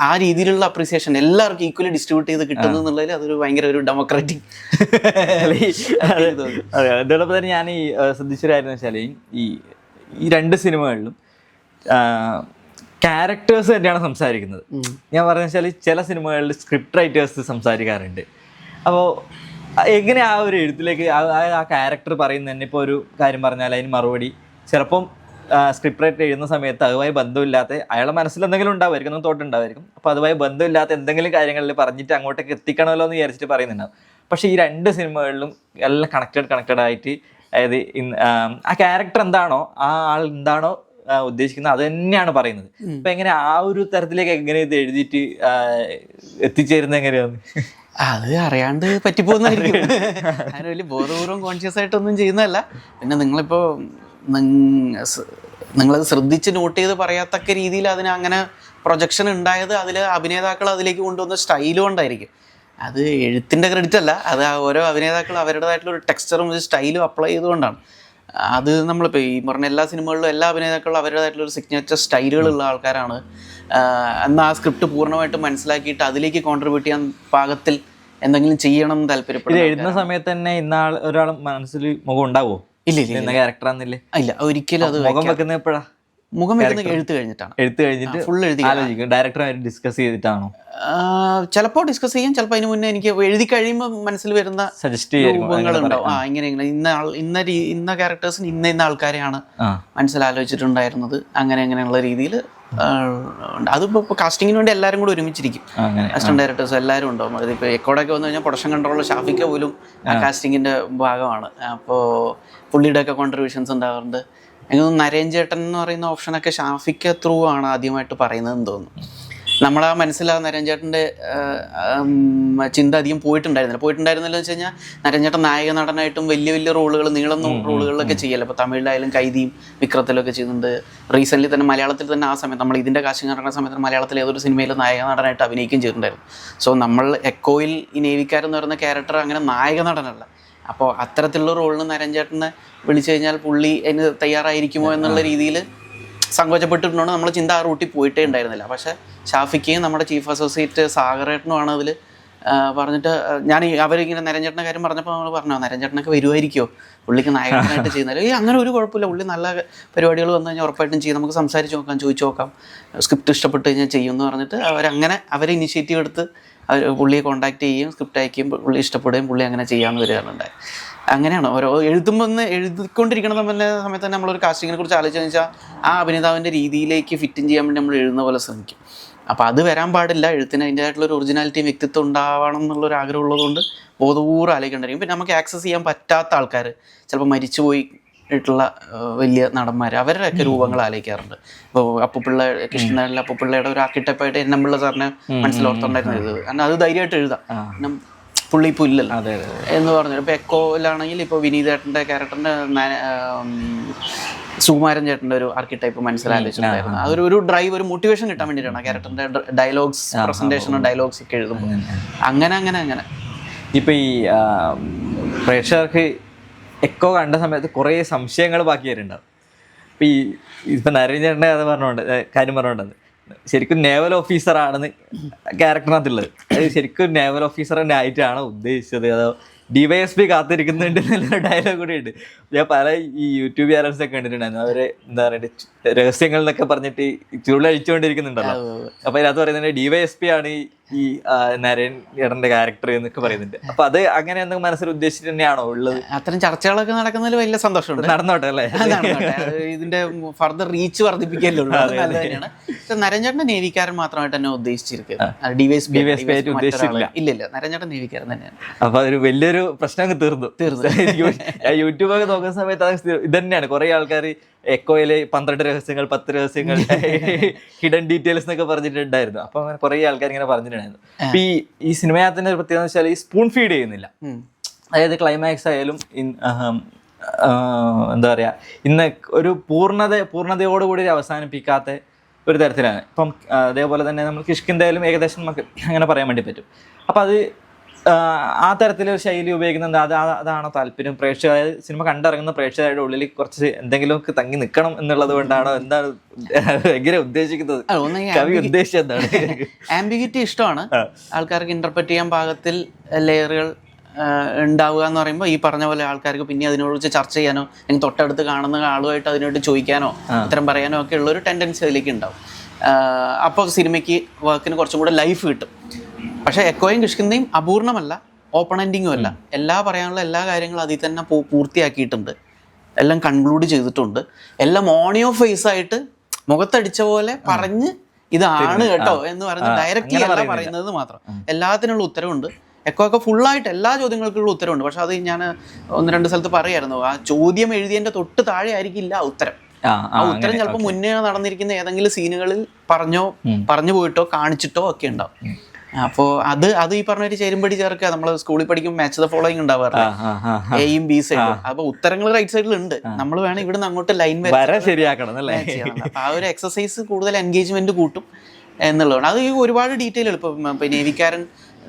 ആ രീതിയിലുള്ള അപ്രീസിയേഷൻ എല്ലാവർക്കും ഈക്വലി ഡിസ്ട്രിബ്യൂട്ട് ചെയ്ത് കിട്ടുന്നു എന്നുള്ളതിൽ അതൊരു ഭയങ്കര ഒരു ഡെമോക്രാറ്റിക്. അതോടൊപ്പം തന്നെ ഞാൻ ശ്രദ്ധിച്ചൊരായിരുന്നു വെച്ചാൽ ഈ 2 സിനിമകളിലും ക്യാരക്ടേഴ്സ് തന്നെയാണ് സംസാരിക്കുന്നത്. ഞാൻ പറഞ്ഞു വെച്ചാൽ ചില സിനിമകളിൽ സ്ക്രിപ്റ്റ് റൈറ്റേഴ്സ് സംസാരിക്കാറുണ്ട്. അപ്പോൾ എങ്ങനെ ആ ഒരു എഴുത്തിലേക്ക് ആ ക്യാരക്ടർ പറയുന്നത് തന്നെ, ഇപ്പോൾ ഒരു കാര്യം പറഞ്ഞാൽ അതിന് മറുപടി ചിലപ്പം സ്ക്രിപ്റ്റ് റൈറ്റർ എഴുതുന്ന സമയത്ത് അതുമായി ബന്ധമില്ലാത്ത, അയാളുടെ മനസ്സിൽ എന്തെങ്കിലും ഉണ്ടാവുമായിരിക്കും, ഒന്നും തോട്ടുണ്ടാവുമായിരിക്കും, അപ്പോൾ അതുമായി ബന്ധമില്ലാത്ത എന്തെങ്കിലും കാര്യങ്ങളിൽ പറഞ്ഞിട്ട് അങ്ങോട്ടേക്ക് എത്തിക്കണമല്ലോ എന്ന് വിചാരിച്ചിട്ട് പറയുന്നുണ്ടാവും. പക്ഷേ ഈ 2 സിനിമകളിലും എല്ലാം കണക്റ്റഡ് ആയിട്ട്, അതായത് ആ ക്യാരക്ടർ എന്താണോ, ആ ആൾ എന്താണോ ഉദ്ദേശിക്കുന്നത് അത് തന്നെയാണ് പറയുന്നത്. അപ്പൊ എങ്ങനെ ആ ഒരു തരത്തിലേക്ക് എങ്ങനെ ഇത് എഴുതിയിട്ട് എത്തിച്ചേരുന്നത് എങ്ങനെയാണ്? അത് അറിയാണ്ട് പറ്റിപ്പോകുന്നതായിരിക്കും. അങ്ങനെ വലിയ ബോധപൂർവം കോൺഷ്യസ് ആയിട്ടൊന്നും ചെയ്യുന്നതല്ല. പിന്നെ നിങ്ങളത് ശ്രദ്ധിച്ച് നോട്ട് ചെയ്ത് പറയാത്തക്ക രീതിയിൽ അതിന് അങ്ങനെ പ്രൊജക്ഷൻ ഉണ്ടായത് അതിൽ അഭിനേതാക്കൾ അതിലേക്ക് കൊണ്ടുവന്ന സ്റ്റൈല് കൊണ്ടായിരിക്കും. അത് എഴുത്തിൻ്റെ ക്രെഡിറ്റ് അല്ല, അത് ഓരോ അഭിനേതാക്കൾ അവരുടേതായിട്ടുള്ള ഒരു ടെക്സ്ചറും ഒരു സ്റ്റൈലും അപ്ലൈ ചെയ്തുകൊണ്ടാണ്. അത് നമ്മളിപ്പോൾ ഈ പറഞ്ഞ എല്ലാ സിനിമകളിലും എല്ലാ അഭിനേതാക്കളും അവരുടേതായിട്ടുള്ള ഒരു സിഗ്നേച്ചർ സ്റ്റൈലുകളുള്ള ആൾക്കാരാണ്. എന്നാൽ ആ സ്ക്രിപ്റ്റ് പൂർണ്ണമായിട്ടും മനസ്സിലാക്കിയിട്ട് അതിലേക്ക് കോൺട്രിബ്യൂട്ട് ചെയ്യാൻ പാകത്തിൽ എന്തെങ്കിലും ചെയ്യണം എന്ന് താല്പര്യപ്പെടും. എഴുതുന്ന സമയത്ത് തന്നെ ഇന്നാൾ ഒരാൾ മനസ്സിൽ മുഖം ഉണ്ടാവോ? ഇല്ല ക്യാരക്ടറാന്നില്ലേ? ഇല്ല, ഒരിക്കലും. അത് മുഖം വെക്കുന്ന എപ്പോഴാ? മുഖം വെക്കുന്നത് എഴുത്ത് കഴിഞ്ഞിട്ടാണ്. എഴുത്ത് കഴിഞ്ഞിട്ട് ഫുൾ എഴുതി ആലോചിക്കും. ഡയറക്ടറുമായിട്ട് ഡിസ്കസ് ചെയ്തിട്ടാണോ? ചിലപ്പോൾ ഡിസ്കസ് ചെയ്യും, ചിലപ്പോൾ അതിന് മുന്നേ എനിക്ക് എഴുതി കഴിയുമ്പോൾ മനസ്സിൽ വരുന്ന സജസ്റ്റ് രൂപങ്ങളുണ്ടാവും. ഇങ്ങനെ ഇന്ന ക്യാരക്ടേഴ്സിന് ഇന്ന ആൾക്കാരെയാണ് മനസ്സിലാലോചിച്ചിട്ടുണ്ടായിരുന്നത്, അങ്ങനെയുള്ള രീതിയിൽ. അതിപ്പോൾ കാസ്റ്റിങ്ങിന് വേണ്ടി എല്ലാവരും കൂടെ ഒരുമിച്ചിരിക്കും. അസിസ്റ്റന്റ് ഡയറക്ടേഴ്സ് എല്ലാവരും ഉണ്ടാവും. അതിപ്പോൾ എക്കോടൊക്കെ വന്നു കഴിഞ്ഞാൽ പ്രൊഡക്ഷൻ കൺട്രോളർ ഷാഫിക്ക പോലും ആ കാസ്റ്റിങ്ങിൻ്റെ ഭാഗമാണ്. അപ്പോൾ പുള്ളിയുടെ ഒക്കെ കോൺട്രിബ്യൂഷൻസ് ഉണ്ടാവാറുണ്ട്. എനിക്ക് തോന്നുന്നു നരേൻ ചേട്ടൻ എന്ന് പറയുന്ന ഓപ്ഷനൊക്കെ ഷാഫിക്ക ത്രൂ ആണ് ആദ്യമായിട്ട് പറയുന്നതെന്ന് തോന്നുന്നു. നമ്മളാ മനസ്സിലാകുന്ന നരേൻ ചേട്ടൻ്റെ ചിന്ത അധികം പോയിട്ടുണ്ടായിരുന്നില്ല എന്ന് വെച്ച് കഴിഞ്ഞാൽ നരേൻ ചേട്ടൻ നായക നടനായിട്ടും വലിയ വലിയ റോളുകൾ, നീളം റോളുകളിലൊക്കെ ചെയ്യല്ലോ. ഇപ്പോൾ തമിഴിലായാലും കൈദിയും വിക്രത്തിലൊക്കെ ചെയ്യുന്നുണ്ട്. റീസെൻ്റ്ലി തന്നെ മലയാളത്തിൽ തന്നെ ആ സമയത്ത് നമ്മൾ ഇതിൻ്റെ കാസ്റ്റിംഗ് നടക്കുന്ന സമയത്ത് മലയാളത്തിൽ ഏതൊരു സിനിമയിൽ നായക നടനായിട്ട് അഭിനയിക്കുകയും ചെയ്തിട്ടുണ്ടായിരുന്നു. സോ നമ്മൾ എക്കോയിൽ ഈ നേവിക്കാരെന്ന് പറയുന്ന ക്യാരക്ടർ അങ്ങനെ നായക നടനല്ല. അപ്പോൾ അത്തരത്തിലുള്ള റോളിന് നരേൻ ചേട്ടനെ വിളിച്ചു കഴിഞ്ഞാൽ പുള്ളി അതിന് തയ്യാറായിരിക്കുമോ എന്നുള്ള രീതിയിൽ സങ്കോചപ്പെട്ടിട്ടുണ്ടോ നമ്മൾ ചിന്ത ആ റൂട്ടിൽ പോയിട്ടേ ഉണ്ടായിരുന്നില്ല. പക്ഷേ ഷാഫിക്കയും നമ്മുടെ ചീഫ് അസോസിയേറ്റ് സാഗറേട്ടനുമാണ് അതിൽ പറഞ്ഞിട്ട് ഞാൻ അവരിങ്ങനെ നരേൻ ചേട്ടൻ്റെ കാര്യം പറഞ്ഞപ്പോൾ നമ്മൾ പറഞ്ഞു നരേൻ ചേട്ടനൊക്കെ വരുമായിരിക്കുമോ പുള്ളിക്ക് നായകനായിട്ട് ചെയ്യുന്നത്. അങ്ങനെ ഒരു കുഴപ്പമില്ല, പുള്ളി നല്ല പരിപാടികൾ വന്നു കഴിഞ്ഞാൽ ഉറപ്പായിട്ടും ചെയ്യും, നമുക്ക് സംസാരിച്ച് നോക്കാം, ചോദിച്ചു നോക്കാം, സ്ക്രിപ്റ്റ് ഇഷ്ടപ്പെട്ട് കഴിഞ്ഞാൽ ചെയ്യുമെന്ന് പറഞ്ഞിട്ട് അവരെ ഇനിഷ്യേറ്റീവ് എടുത്ത് പുള്ളിയെ കോൺടാക്ട് ചെയ്യുകയും സ്ക്രിപ്റ്റ് അയക്കുകയും പുള്ളി ഇഷ്ടപ്പെടുകയും പുള്ളി അങ്ങനെ ചെയ്യാമെന്ന് വരികയാണുണ്ടായത്. അങ്ങനെയാണ് ഓരോ എഴുതിക്കൊണ്ടിരിക്കുന്ന സമയത്ത് തന്നെ നമ്മളൊരു കാസ്റ്റിങ്ങിനെ കുറിച്ച് ആലോചിച്ചെന്ന് വെച്ചാൽ ആ അഭിനേതാവിൻ്റെ രീതിയിലേക്ക് ഫിറ്റ് ചെയ്യാൻ വേണ്ടി നമ്മൾ എഴുതുന്ന പോലെ ശ്രമിക്കും. അപ്പോൾ അത് വരാൻ പാടില്ല. എഴുത്തിന് അതിൻ്റെതായിട്ടുള്ളൊരു ഒറിജിനാലിറ്റിയും വ്യക്തിത്വം ഉണ്ടാവണം എന്നുള്ളൊരു ആഗ്രഹം ഉള്ളതുകൊണ്ട് ബോധപൂർവ്വം ആലോചിക്കേണ്ടിരിക്കും. പിന്നെ നമുക്ക് ആക്സസ് ചെയ്യാൻ പറ്റാത്ത ആൾക്കാർ, ചിലപ്പോൾ മരിച്ചുപോയി ായിട്ടുള്ള വലിയ നടന്മാർ, അവരുടെയൊക്കെ രൂപങ്ങൾ ആലോചിക്കാറുണ്ട്. ഇപ്പോൾ അപ്പുപിള്ള, കൃഷ്ണനാളിലെ അപ്പുപിള്ളയുടെ ഒരു ആർക്കിടെക്റ്റായിട്ട് എന്നമ്പിള്ള സാറിനെ മനസ്സിലോർത്തുണ്ടായിരുന്നു എഴുതുന്നത്. കാരണം അത് ധൈര്യമായിട്ട് എഴുതാം, കാരണം പുള്ളി ഇപ്പോൾ ഇല്ലല്ലോ എന്ന് പറഞ്ഞു. ഇപ്പോൾ എക്കോയിലാണെങ്കിൽ ഇപ്പോൾ വിനീതേട്ടൻ്റെ ക്യാരക്ടറിൻ്റെ സുകുമാരൻ ചേട്ടൻ്റെ ഒരു ആർക്കിടൈപ്പ് മനസ്സിലാലോചിച്ചിട്ടുണ്ടായിരുന്നു. അതൊരു ഡ്രൈവ്, ഒരു മോട്ടിവേഷൻ കിട്ടാൻ വേണ്ടിയിട്ടാണ് ക്യാരക്ടറിൻ്റെ ഡയലോഗ്സ്, പ്രസൻറ്റേഷനും ഡയലോഗ്സ് ഒക്കെ എഴുതുമ്പോൾ. അങ്ങനെ ഇപ്പോൾ ഈ പ്രേക്ഷകർക്ക് എക്കോ കണ്ട സമയത്ത് കുറേ സംശയങ്ങൾ ബാക്കി വരുന്നുണ്ടാവും. ഇപ്പം നരേൻ ചേട്ടൻ്റെ കാര്യം പറഞ്ഞുകൊണ്ടത് ശരിക്കും നേവൽ ഓഫീസറാണെന്ന് ക്യാരക്ടറിനകത്തുള്ളത്. അത് ശരിക്കും നേവൽ ഓഫീസർ തന്നെ ആയിട്ടാണോ ഉദ്ദേശിച്ചത്, അതോ DYSP കാത്തിരിക്കുന്നുണ്ട് എന്നുള്ള ഡയലോഗ് കൂടെ ഉണ്ട്. ഞാൻ പല ഈ യൂട്യൂബ് ചാനൽസ് ഒക്കെ കണ്ടിട്ടുണ്ടായിരുന്നു. അവര് എന്താ പറയുക രഹസ്യങ്ങൾ എന്നൊക്കെ പറഞ്ഞിട്ട് ചുരുളഴിച്ചുകൊണ്ടിരിക്കുന്നുണ്ടല്ലോ. അപ്പൊ അതിനകത്ത് പറയുന്നത് DYSP ആണ് ഈ നരേൻ ചേട്ടന്റെ ക്യാരക്ടർ എന്നൊക്കെ പറയുന്നുണ്ട്. അപ്പൊ അത് അങ്ങനെ എന്തെങ്കിലും മനസ്സിൽ ഉദ്ദേശിച്ചിട്ട് തന്നെയാണോ ഉള്ളത്? അത്തരം ചർച്ചകളൊക്കെ നടക്കുന്നതിൽ വലിയ സന്തോഷമുണ്ട്. നടന്നോട്ടെ അല്ലേ, ഇതിന്റെ ഫർദർ റീച്ച് വർദ്ധിപ്പിക്കല്ലോ. നല്ലത് തന്നെയാണ്. നരേൻ ചേട്ടന്റെ നേവിക്കാരൻ മാത്രമായിട്ട് തന്നെ ഉദ്ദേശിച്ചിരിക്കുന്നത്, DYSP ആയിട്ട് ഉദ്ദേശിച്ചില്ല. ഇല്ല, നരേൻ ചേട്ടൻ നേവിക്കാരൻ തന്നെയാണ്. അപ്പൊ അതൊരു വലിയൊരു പ്രശ്നം തീർന്നു. യൂട്യൂബൊക്കെ നോക്കുന്ന സമയത്ത് അത് ഇത് തന്നെയാണ്. കുറെ ആൾക്കാർ എക്കോയിലെ 12 രഹസ്യങ്ങൾ, 10 രഹസ്യങ്ങൾ, ഹിഡൻ ഡീറ്റെയിൽസ് എന്നൊക്കെ പറഞ്ഞിട്ടുണ്ടായിരുന്നു. അപ്പൊ അങ്ങനെ കുറെ ആൾക്കാർ ഇങ്ങനെ പറഞ്ഞിട്ടുണ്ടായിരുന്നു. അപ്പൊ ഈ സിനിമയാത്തിന്റെ ഒരു പ്രത്യേകത വെച്ചാൽ ഈ സ്പൂൺ ഫീഡ് ചെയ്യുന്നില്ല. അതായത് ക്ലൈമാക്സ് ആയാലും എന്താ പറയാ, ഇന്ന് ഒരു പൂർണ്ണതയോടുകൂടി അവസാനിപ്പിക്കാത്ത ഒരു തരത്തിലാണ്. ഇപ്പം അതേപോലെ തന്നെ നമ്മൾ കിഷ്കിന്തായാലും ഏകദേശം നമുക്ക് അങ്ങനെ പറയാൻ വേണ്ടി പറ്റും. അപ്പം അത് ആ തരത്തിലൊരു ശൈലി ഉപയോഗിക്കുന്നുണ്ട്. അതാണോ താല്പര്യം? പ്രേക്ഷകർ സിനിമ കണ്ടിറങ്ങുന്ന പ്രേക്ഷകരുടെ ഉള്ളിൽ കുറച്ച് എന്തെങ്കിലുമൊക്കെ തങ്ങി നിൽക്കണം എന്നുള്ളത് കൊണ്ടാണോ, എന്താണ് എങ്ങനെ ഉദ്ദേശിക്കുന്നത്? കവി ഉദ്ദേശിച്ചത് എന്താണ്? ആംബിഗിറ്റി ഇഷ്ടമാണ് ആൾക്കാർക്ക്, ഇന്റർപ്രറ്റ് ചെയ്യാൻ പാകത്തിൽ ലെയറുകൾ ഉണ്ടാവുക എന്ന് പറയുമ്പോൾ ഈ പറഞ്ഞ പോലെ ആൾക്കാർക്ക് പിന്നെ അതിനെക്കുറിച്ച് ചർച്ച ചെയ്യാനോ അല്ലെങ്കിൽ തൊട്ടടുത്ത് കാണുന്ന ആളുമായിട്ട് അതിനോട്ട് ചോദിക്കാനോ ഉത്തരം പറയാനോ ഒക്കെ ഉള്ളൊരു ടെൻഡൻസി അതിലേക്ക് ഉണ്ടാവും. അപ്പോൾ സിനിമയ്ക്ക് വർക്കിന് കുറച്ചും കൂടെ ലൈഫ് കിട്ടും. പക്ഷേ എക്കോയും കിഷ്കിന്തയും അപൂർണമല്ല, ഓപ്പൺ എൻഡിങ്ങും അല്ല. പറയാനുള്ള എല്ലാ കാര്യങ്ങളും അതിൽ തന്നെ പൂർത്തിയാക്കിയിട്ടുണ്ട്, എല്ലാം കൺക്ലൂഡ് ചെയ്തിട്ടുണ്ട്. എല്ലാം ഓണിയോ ഫേസ് ആയിട്ട് മുഖത്തടിച്ച പോലെ പറഞ്ഞ് ഇതാണ് കേട്ടോ എന്ന് പറഞ്ഞ് ഡയറക്റ്റ്ലി അല്ല പറയുന്നത് മാത്രം. എല്ലാത്തിനുള്ള ഉത്തരവുണ്ട്. എക്കോ ഒക്കെ ഫുള്ളായിട്ട് എല്ലാ ചോദ്യങ്ങൾക്കുള്ള ഉത്തരവുണ്ട്. പക്ഷെ അത് ഞാൻ 1-2 സ്ഥലത്ത് പറയായിരുന്നു, ആ ചോദ്യം എഴുതിയതിൻ്റെ തൊട്ട് താഴെ ആയിരിക്കില്ല ഉത്തരം. ആ ഉത്തരം ചിലപ്പോൾ മുന്നേ നടന്നിരിക്കുന്ന ഏതെങ്കിലും സീനുകളിൽ പറഞ്ഞു പോയിട്ടോ കാണിച്ചിട്ടോ ഒക്കെ ഉണ്ടാവും. അപ്പോൾ അത് ഈ പറഞ്ഞ ചേരുമ്പടി ചേർക്കുക. നമ്മൾ സ്കൂളിൽ പഠിക്കുമ്പോൾ മാച്ച് ദ ഫോളോയിങ് ഉണ്ടാവാറില്ല, എയും ബി സൈഡും. അപ്പൊ ഉത്തരങ്ങൾ റൈറ്റ് സൈഡിലുണ്ട്, നമ്മൾ വേണം ഇവിടുന്ന് അങ്ങോട്ട് ലൈൻ ശരിയാക്കണം. ആ ഒരു എക്സസൈസ് കൂടുതൽ എൻഗേജ്മെന്റ് കൂട്ടും എന്നുള്ളതാണ്. അത് ഈ ഒരുപാട് ഡീറ്റെയിലുകൾ. ഇപ്പൊ നേവിക്കാരൻ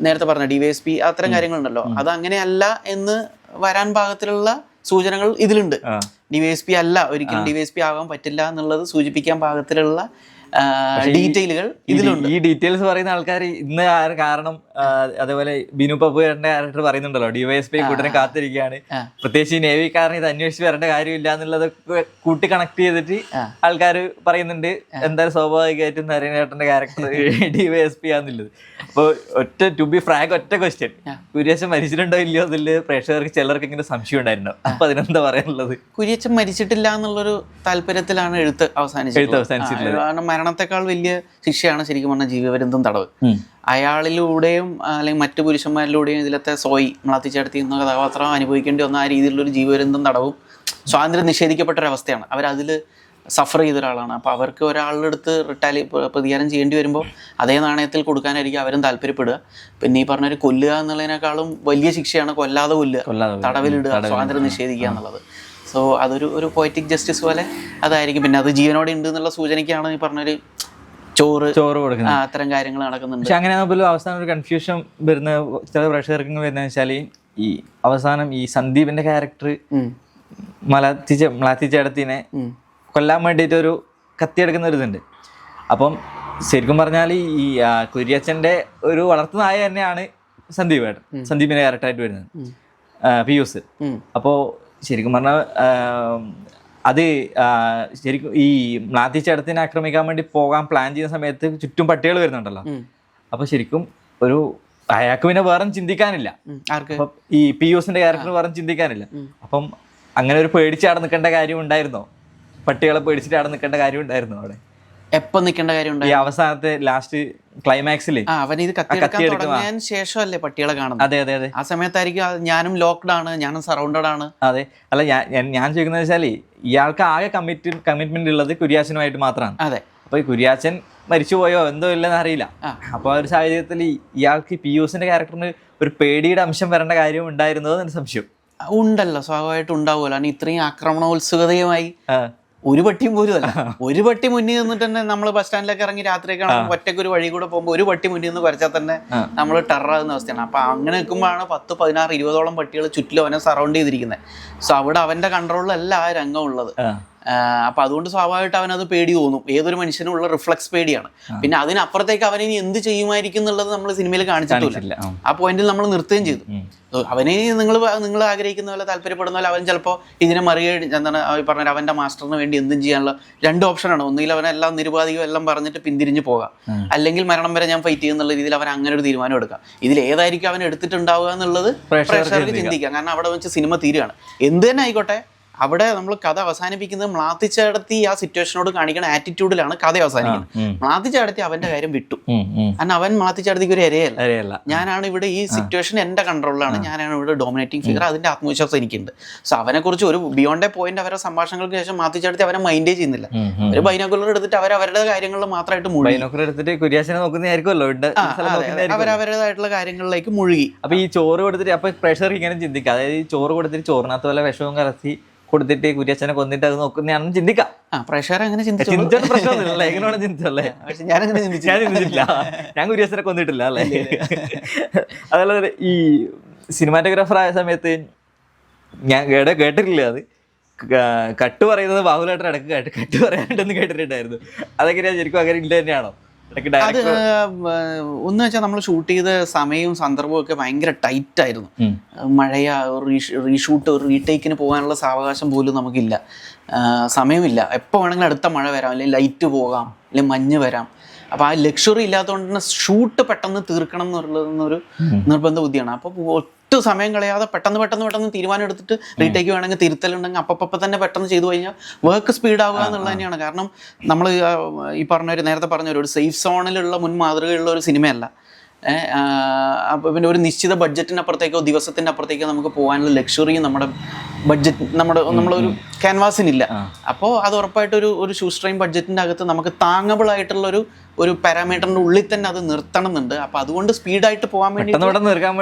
നേരത്തെ പറഞ്ഞ DYSP അത്തരം കാര്യങ്ങളുണ്ടല്ലോ, അത് അങ്ങനെയല്ല എന്ന് വരാൻ പാകത്തിലുള്ള സൂചനകൾ ഇതിലുണ്ട്. DYSP അല്ല, ഒരിക്കലും DYSP ആകാൻ പറ്റില്ല എന്നുള്ളത് സൂചിപ്പിക്കാൻ പാകത്തിലുള്ള ഡീറ്റെയിലുകൾ ഇതിലുണ്ട്. ഈ ഡീറ്റെയിൽസ് പറയുന്ന ആൾക്കാർ ഇന്ന് കാരണം അതേപോലെ ബിനു പപ്പുവിന്റെ ക്യാരക്ടർ പറയുന്നുണ്ടല്ലോ, DYSP കൂട്ടനെ കാത്തിരിക്കുകയാണ്, പ്രത്യേകിച്ച് ഈ നേവിക്കാരൻ ഇത് അന്വേഷിച്ച് വരേണ്ട കാര്യമില്ല എന്നുള്ളതൊക്കെ കൂട്ടി കണക്ട് ചെയ്തിട്ട് ആൾക്കാർ പറയുന്നുണ്ട്. എന്തായാലും സ്വാഭാവികമായിട്ടും നരേനേട്ടന്റെ ക്യാരക്ടർ DYSP ആണെന്നുള്ളത്. അപ്പോൾ ടു ബി ഫ്രാങ്ക് ഒറ്റ ക്വസ്റ്റ്യൻ, കുര്യച്ചൻ മരിച്ചിട്ടുണ്ടോ ഇല്ലയോ എന്നുള്ളത് പ്രേക്ഷകർക്ക് ചിലർക്ക് ഇങ്ങനെ സംശയം ഉണ്ടായിരുന്നു. അപ്പൊ അതിനെന്താ പറയാനുള്ളത്? കുര്യച്ചൻ മരിച്ചിട്ടില്ല എന്നുള്ളൊരു താല്പര്യത്തിലാണ് എഴുത്ത് അവസാനിച്ചിട്ടുള്ളത്. കാരണം മരണത്തെക്കാൾ വലിയ ശിക്ഷയാണ് ശരിക്കും പറഞ്ഞാൽ ജീവപര്യന്തം തടവ്. അയാളിലൂടെയും അല്ലെങ്കിൽ മറ്റു പുരുഷന്മാരിലൂടെയും ഇതിലത്തെ സോയി മളത്തിച്ചേർത്തി എന്ന കഥാപാത്രം അനുഭവിക്കേണ്ടി വന്ന ആ രീതിയിലുള്ളൊരു ജീവപര്യന്തം തടവും സ്വാതന്ത്ര്യം നിഷേധിക്കപ്പെട്ടൊരവസ്ഥയാണ്. അവരതിൽ സഫർ ചെയ്ത ഒരാളാണ്. അപ്പോൾ അവർക്ക് ഒരാളുടെ അടുത്ത് പ്രതികാരം ചെയ്യേണ്ടി വരുമ്പോൾ അതേ നാണയത്തിൽ കൊടുക്കാനായിരിക്കും അവരും താല്പര്യപ്പെടുക. പിന്നെ ഈ പറഞ്ഞൊരു കൊല്ലുക എന്നുള്ളതിനേക്കാളും വലിയ ശിക്ഷയാണ് കൊല്ലാതെ കൊല്ലുക, തടവിലിടുക, സ്വാതന്ത്ര്യം നിഷേധിക്കുക എന്നുള്ളത്. സോ അതൊരു പോയറ്റിക് ജസ്റ്റിസ് പോലെ അതായിരിക്കും. പിന്നെ അത് ജീവനോടെ ഉണ്ട് എന്നുള്ള സൂചനയ്ക്കാണ് ഈ പറഞ്ഞൊരു ചോറ് കൊടുക്കുന്നത്, അത്തരം കാര്യങ്ങൾ നടക്കുന്നുണ്ട്. പക്ഷെ അങ്ങനെ പോലും അവസാനം ഒരു കൺഫ്യൂഷൻ വരുന്ന ചില പ്രേക്ഷകർക്ക് വരുന്നത് വെച്ചാൽ ഈ അവസാനം ഈ സന്ദീപിന്റെ ക്യാരക്ടർ മലാത്തിച്ചേടത്തിനെ കൊല്ലാൻ വേണ്ടിയിട്ട് ഒരു കത്തിയെടുക്കുന്ന ഒരു ഇതുണ്ട്. അപ്പം ശരിക്കും പറഞ്ഞാൽ ഈ കുര്യച്ചൻ്റെ ഒരു വളർത്തുനായ തന്നെയാണ് സന്ദീപിന്റെ ക്യാരക്ടറായിട്ട് വരുന്നത്, പിയൂസ്. അപ്പോൾ ശരിക്കും പറഞ്ഞാൽ അത് ശരിക്കും ഈ മ്ലാത്തിച്ചേടത്തിനെ ആക്രമിക്കാൻ വേണ്ടി പോകാൻ പ്ലാൻ ചെയ്യുന്ന സമയത്ത് ചുറ്റും പട്ടികൾ വരുന്നുണ്ടല്ലോ. അപ്പൊ ശരിക്കും ഒരു അയാൾക്ക് പിന്നെ വേറെ ചിന്തിക്കാനില്ല, ഈ പിയൂസിന്റെ ക്യാരക്ടർ വേറെ ചിന്തിക്കാനില്ല. അപ്പം അങ്ങനെ ഒരു പേടിച്ചാടെ നിൽക്കേണ്ട കാര്യം ഉണ്ടായിരുന്നോ? പട്ടികളെ പേടിച്ചിട്ട് അവിടെ നിൽക്കേണ്ട കാര്യം ഉണ്ടായിരുന്നു അവിടെ? എപ്പം നിൽക്കേണ്ട കാര്യം ഈ അവസാനത്തെ ലാസ്റ്റ് ക്ലൈമാക്സിൽ അവൻ ഇത് കത്തിയെടുക്കാൻ ശേഷമല്ലേ പട്ടികളെ കാണുന്നത്? അതെ അതെ അതെ. ആ സമയത്തായിരിക്കും ഞാനും ലോക്ക്ഡ് ആണ്, ഞാനും സറൗണ്ടഡ് ആണ്. അതെ. അല്ല, ഞാൻ ചോദിക്കുന്നത് വെച്ചാൽ ഇയാൾക്ക് ആകെ കമ്മിറ്റ്മെന്റ് ഉള്ളത് കുര്യാച്ചനുമായിട്ട് മാത്രമാണ്. അതെ. അപ്പൊ ഈ കുര്യാച്ചൻ മരിച്ചുപോയോ എന്തോ ഇല്ലെന്ന് അറിയില്ല. അപ്പൊ ആ ഒരു സാഹചര്യത്തിൽ ഇയാൾക്ക് പിയൂസിന്റെ ക്യാരക്ടറിന് ഒരു പേടിയുടെ അംശം വരേണ്ട കാര്യം ഉണ്ടായിരുന്നോ എന്ന് സംശയം ഉണ്ടല്ലോ, സ്വാഭാവികമായിട്ട് ഉണ്ടാവുമല്ലോ. കാരണം ഇത്രയും ആക്രമണോത്സുകതയുമായി ഒരു പട്ടിയും പോലും അല്ല, ഒരു പട്ടി മുന്നിൽ നിന്നിട്ട് തന്നെ നമ്മൾ ബസ് സ്റ്റാൻഡിലേക്ക് ഇറങ്ങി രാത്രിയൊക്കെ ഒറ്റയ്ക്ക് ഒരു വഴി കൂടെ പോകുമ്പോൾ ഒരു പട്ടി മുന്നിൽ നിന്ന് കുരച്ചാൽ തന്നെ നമ്മൾ ടെററാകുന്ന അവസ്ഥയാണ്. അപ്പൊ അങ്ങനെ നിൽക്കുമ്പോഴാണ് 10, 16, 20ഓളം പട്ടികൾ ചുറ്റിലും അവനെ സറൗണ്ട് ചെയ്തിരിക്കുന്നത്. സോ അവിടെ അവന്റെ കൺട്രോളിലല്ല ആ രംഗം ഉള്ളത്. അപ്പൊ അതുകൊണ്ട് സ്വാഭാവികമായിട്ട് അവനത് പേടി തോന്നും. ഏതൊരു മനുഷ്യനും ഉള്ള റിഫ്ലക്സ് പേടിയാണ്. പിന്നെ അതിനപ്പുറത്തേക്ക് അവനിനി എന്ത് ചെയ്യുമായിരിക്കും എന്നുള്ളത് നമ്മൾ സിനിമയിൽ കാണിച്ചിട്ടില്ല. ആ പോയിന്റിൽ നമ്മൾ നിർത്തുകയും ചെയ്തു. അവനെ നിങ്ങൾ ആഗ്രഹിക്കുന്ന പോലെ, താല്പര്യപ്പെടുന്ന പോലെ അവൻ ചിലപ്പോൾ ഇതിനെ എന്താണ് പറഞ്ഞ അവന്റെ മാസ്റ്ററിന് വേണ്ടി എന്തും ചെയ്യാനുള്ള 2 ഓപ്ഷനാണ്. ഒന്നുകിൽ അവനെല്ലാം നിരുപാധികം എല്ലാം പറഞ്ഞിട്ട് പിന്തിരിഞ്ഞ് പോകാം, അല്ലെങ്കിൽ മരണം വരെ ഞാൻ ഫൈറ്റ് ചെയ്യുന്നുള്ള രീതിയിൽ അവൻ അങ്ങനെ ഒരു തീരുമാനം എടുക്കാം. ഇതിൽ ഏതായിരിക്കും അവൻ എടുത്തിട്ടുണ്ടാവുക എന്നുള്ളത് പ്രേക്ഷകർക്ക് ചിന്തിക്കാം. കാരണം അവിടെ വെച്ച് സിനിമ തീരുകയാണ്. എന്ത് തന്നെ ആയിക്കോട്ടെ, അവിടെ നമ്മൾ കഥ അവസാനിപ്പിക്കുന്നത് മ്ലാത്തിച്ചേടത്തി ആ സിറ്റുവേഷനോട് കാണിക്കുന്ന ആറ്റിറ്റ്യൂഡിലാണ് കഥ അവസാനിക്കുന്നത്. മ്ലാത്തിച്ചേടത്തി അവന്റെ കാര്യം വിട്ടു. കാരണം അവൻ മ്ലാത്തിച്ചേടത്തിക്ക് ഒരു ഇരയല്ല. ഞാനാണ് ഇവിടെ, ഈ സിറ്റുവേഷൻ എന്റെ കൺട്രോളിലാണ്, ഞാനാണ് ഇവിടെ ഡോമിനേറ്റിംഗ് ഫിഗർ. അതിന്റെ ആത്മവിശ്വാസം എനിക്കുണ്ട്. സോ അവനെ കുറിച്ച് ഒരു ബിയോണ്ട് എ പോയിന്റ് അവരുടെ സംഭാഷണങ്ങൾക്ക് ശേഷം മ്ലാത്തിച്ചേടത്തി അവനെ മൈൻഡേ ചെയ്യുന്നില്ല. ഒരു ബൈനോക്കുലർ എടുത്തിട്ട് അവരവരുടെ കാര്യങ്ങളിൽ മാത്രമായിട്ട് മുഴുകി, അവരവരുടേതായിട്ടുള്ള കാര്യങ്ങളിലേക്ക് മുഴുകി. അപ്പൊ ഈ ചോറ് കൊടുത്തിട്ട് അപ്പൊ പ്രഷർ ഇങ്ങനെ ചിന്തിക്കുക, അതായത് ഈ ചോറ് കൊടുത്തിട്ട് ചോറിനകത്ത് വല്ല വിഷവും കലർത്തി കൊടുത്തിട്ട് കുര്യച്ചനെ കൊന്നിട്ട് അത് നോക്കുന്നതാണെന്ന് ചിന്തിക്കാം. പ്രേക്ഷകർ അങ്ങനെ പ്രശ്നമൊന്നുമില്ല, എങ്ങനെയാണ് ചിന്തിച്ചല്ലേ? ഞാൻ കുര്യച്ചനെ കൊന്നിട്ടില്ല അല്ലേ. അതല്ല, ഈ സിനിമാറ്റോഗ്രാഫർ ആയ സമയത്ത് ഞാൻ കേട്ടിട്ടില്ല, അത് കട്ട് പറയുന്നത് ബാഹുലേട്ടൻ ഇടയ്ക്ക് കട്ട് പറയാണ്ടെന്ന് കേട്ടിട്ടുണ്ടായിരുന്നു. അതെങ്ങനെയാ ശരിക്കും അങ്ങനെ ഇല്ല തന്നെയാണോ? അത് ഒന്ന് വെച്ചാൽ നമ്മൾ ഷൂട്ട് ചെയ്ത സമയവും സന്ദർഭവും ഒക്കെ ഭയങ്കര ടൈറ്റ് ആയിരുന്നു. മഴയാ, റീഷൂട്ട്, റീടേക്കിന് പോകാനുള്ള സാവകാശം പോലും നമുക്കില്ല, സമയമില്ല. എപ്പോൾ വേണമെങ്കിലും അടുത്ത മഴ വരാം, അല്ലെങ്കിൽ ലൈറ്റ് പോകാം, അല്ലെങ്കിൽ മഞ്ഞ് വരാം. അപ്പോൾ ആ ലക്ഷറി ഇല്ലാത്തതുകൊണ്ട് തന്നെ ഷൂട്ട് പെട്ടെന്ന് തീർക്കണം എന്നുള്ളതെന്നൊരു നിർബന്ധ ബുദ്ധിയാണ്. അപ്പോൾ ഒട്ടും സമയം കളയാതെ പെട്ടെന്ന് തീരുമാനം എടുത്തിട്ട് റീടേക്ക് വേണമെങ്കിൽ തിരുത്തലുണ്ടെങ്കിൽ അപ്പം തന്നെ പെട്ടെന്ന് ചെയ്തു കഴിഞ്ഞാൽ വർക്ക് സ്പീഡ് ആവുക എന്നുള്ളത് തന്നെയാണ്. കാരണം നമ്മൾ ഈ നേരത്തെ പറഞ്ഞ ഒരു സേഫ് സോണിലുള്ള മുൻ മാതൃകയുള്ള ഒരു സിനിമയല്ല. അപ്പോൾ പിന്നെ ഒരു നിശ്ചിത ബഡ്ജറ്റിനപ്പുറത്തേക്കോ ദിവസത്തിൻ്റെ അപ്പുറത്തേക്കോ നമുക്ക് പോകാനുള്ള ലക്ഷറിയും നമ്മുടെ ബഡ്ജറ്റ് നമ്മളൊരു ക്യാൻവാസിനില്ല. അപ്പോൾ അത് ഉറപ്പായിട്ടൊരു ഷൂ സ്ട്രെയിൻ ബഡ്ജറ്റിൻ്റെ അകത്ത് നമുക്ക് താങ്ങബിൾ ആയിട്ടുള്ളൊരു പാരാമീറ്ററിൻ്റെ ഉള്ളിൽ തന്നെ അത് നിർത്തണമെന്നുണ്ട്. അപ്പോൾ അതുകൊണ്ട് സ്പീഡായിട്ട് പോകാൻ വേണ്ടി